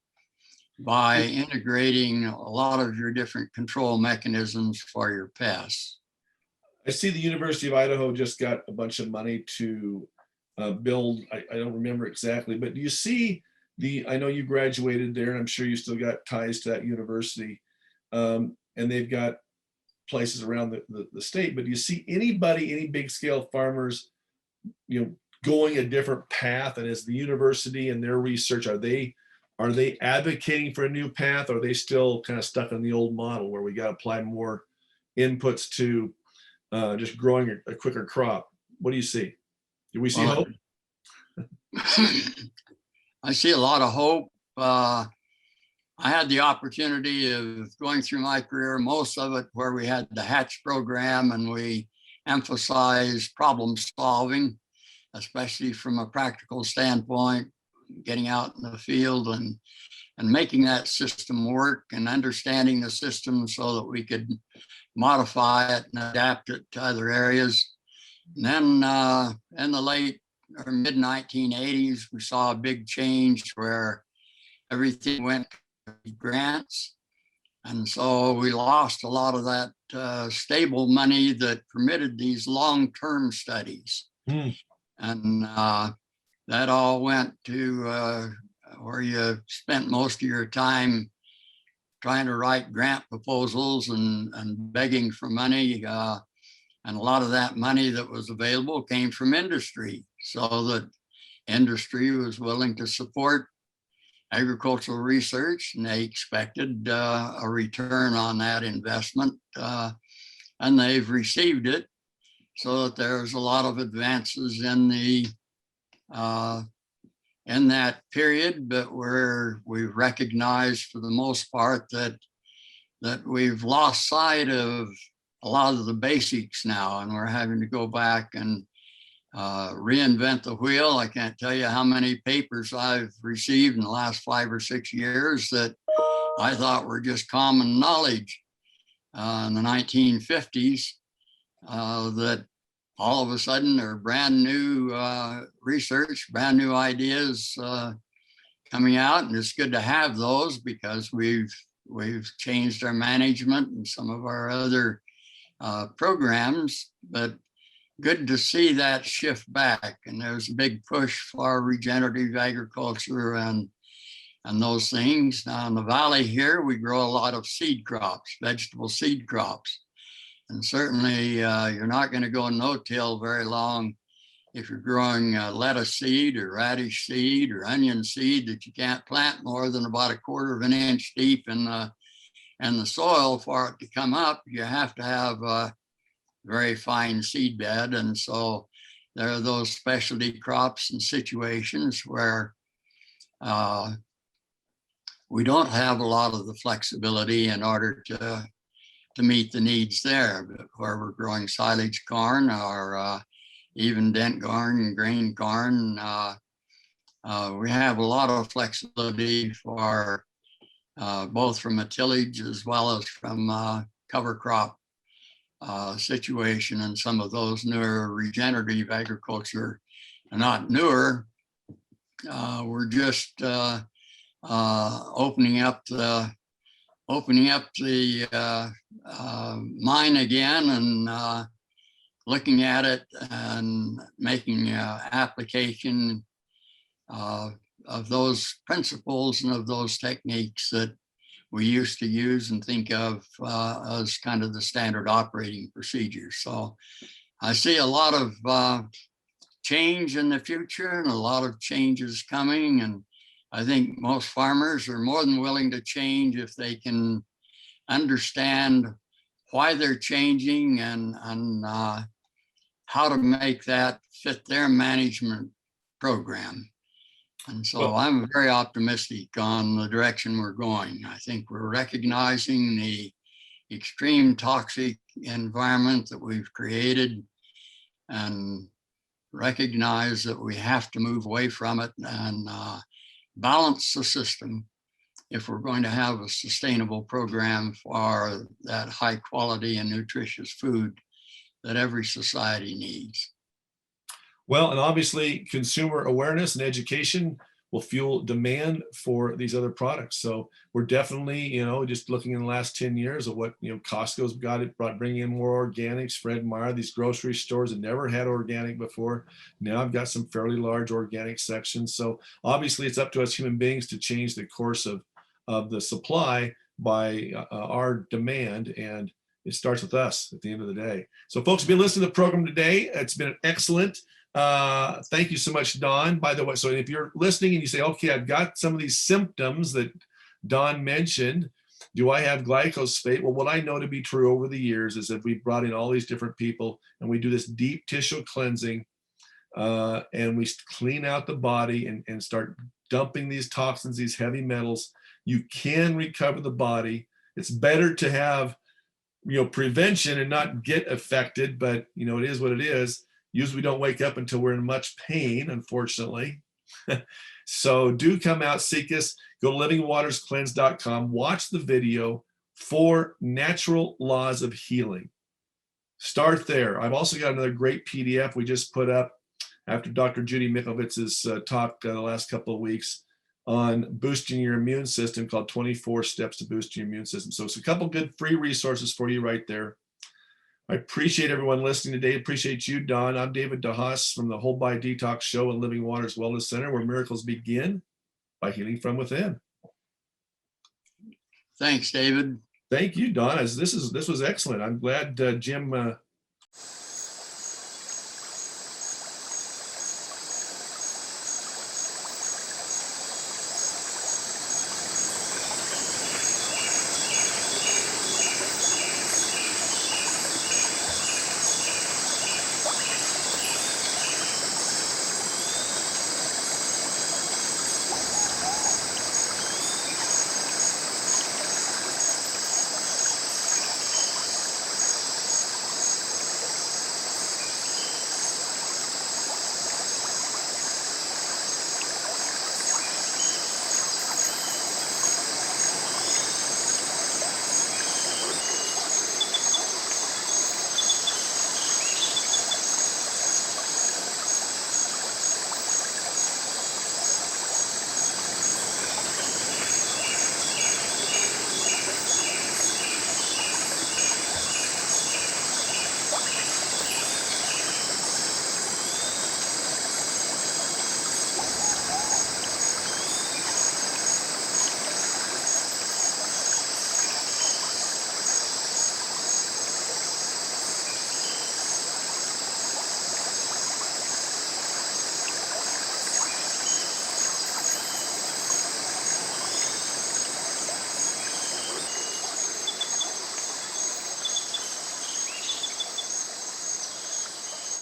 by integrating a lot of your different control mechanisms for your pests. I see the University of Idaho just got a bunch of money to build, I don't remember exactly, but do you see I know you graduated there, and I'm sure you still got ties to that university, and they've got places around the state, but do you see any big scale farmers, going a different path? And is the university and their research, are they advocating for a new path? Or are they still kind of stuck on the old model where we got to apply more inputs to just growing a quicker crop? What do you see? Do we see hope? I see a lot of hope. I had the opportunity of going through my career, most of it where we had the Hatch program, and we emphasized problem solving, especially from a practical standpoint, getting out in the field and and making that system work and understanding the system so that we could modify it and adapt it to other areas. And then in the late or mid 1980s, we saw a big change where everything went to grants. And so we lost a lot of that stable money that permitted these long-term studies. And that all went to where you spent most of your time trying to write grant proposals and begging for money. And a lot of that money that was available came from industry, so that industry was willing to support agricultural research, and they expected a return on that investment, and they've received it, so that there's a lot of advances in the in that period, but where we recognize for the most part that we've lost sight of a lot of the basics now, and we're having to go back and reinvent the wheel. I can't tell you how many papers I've received in the last 5 or 6 years that I thought were just common knowledge in the 1950s, that all of a sudden are brand new research, brand new ideas coming out. And it's good to have those because we've changed our management and some of our other programs, but good to see that shift back. And there's a big push for regenerative agriculture and those things. Now in the valley here, we grow a lot of seed crops, vegetable seed crops. And certainly you're not going to go no-till very long if you're growing lettuce seed or radish seed or onion seed that you can't plant more than about 1/4 of an inch deep in the soil for it to come up. You have to have a very fine seed bed. And so there are those specialty crops and situations where we don't have a lot of the flexibility in order to meet the needs there, but where we're growing silage corn or even dent corn and grain corn, we have a lot of flexibility for both from a tillage as well as from cover crop situation. And some of those newer regenerative agriculture, not newer, we're just opening up the mine again and looking at it and making application of those principles and of those techniques that we used to use and think of as kind of the standard operating procedures. So I see a lot of change in the future and a lot of changes coming. And I think most farmers are more than willing to change if they can understand why they're changing and how to make that fit their management program. And so I'm very optimistic on the direction we're going. I think we're recognizing the extreme toxic environment that we've created and recognize that we have to move away from it and balance the system if we're going to have a sustainable program for that high quality and nutritious food that every society needs. Well, and obviously consumer awareness and education will fuel demand for these other products. So we're definitely, just looking in the last 10 years of what, Costco's bringing in more organics, Fred Meyer, these grocery stores that never had organic before. Now I've got some fairly large organic sections. So obviously it's up to us human beings to change the course of the supply by our demand. And it starts with us at the end of the day. So folks have been listening to the program today. It's been excellent. Thank you so much, Don. By the way, so if you're listening and you say, okay, I've got some of these symptoms that Don mentioned, do I have glyphosate? Well, what I know to be true over the years is that we brought in all these different people and we do this deep tissue cleansing and we clean out the body and start dumping these toxins, these heavy metals. You can recover the body. It's better to have, prevention and not get affected, but it is what it is. Usually we don't wake up until we're in much pain, unfortunately. So do come out, seek us, go to livingwaterscleanse.com, watch the video, 4 Natural Laws of Healing. Start there. I've also got another great PDF we just put up after Dr. Judy Michowicz's talk the last couple of weeks on boosting your immune system, called 24 Steps to Boost Your Immune System. So it's a couple good free resources for you right there. I appreciate everyone listening today. Appreciate you, Don. I'm David DeHaas from the Whole Body Detox Show and Living Waters Wellness Center, where miracles begin by healing from within. Thanks, David. Thank you, Don. This was excellent. I'm glad Jim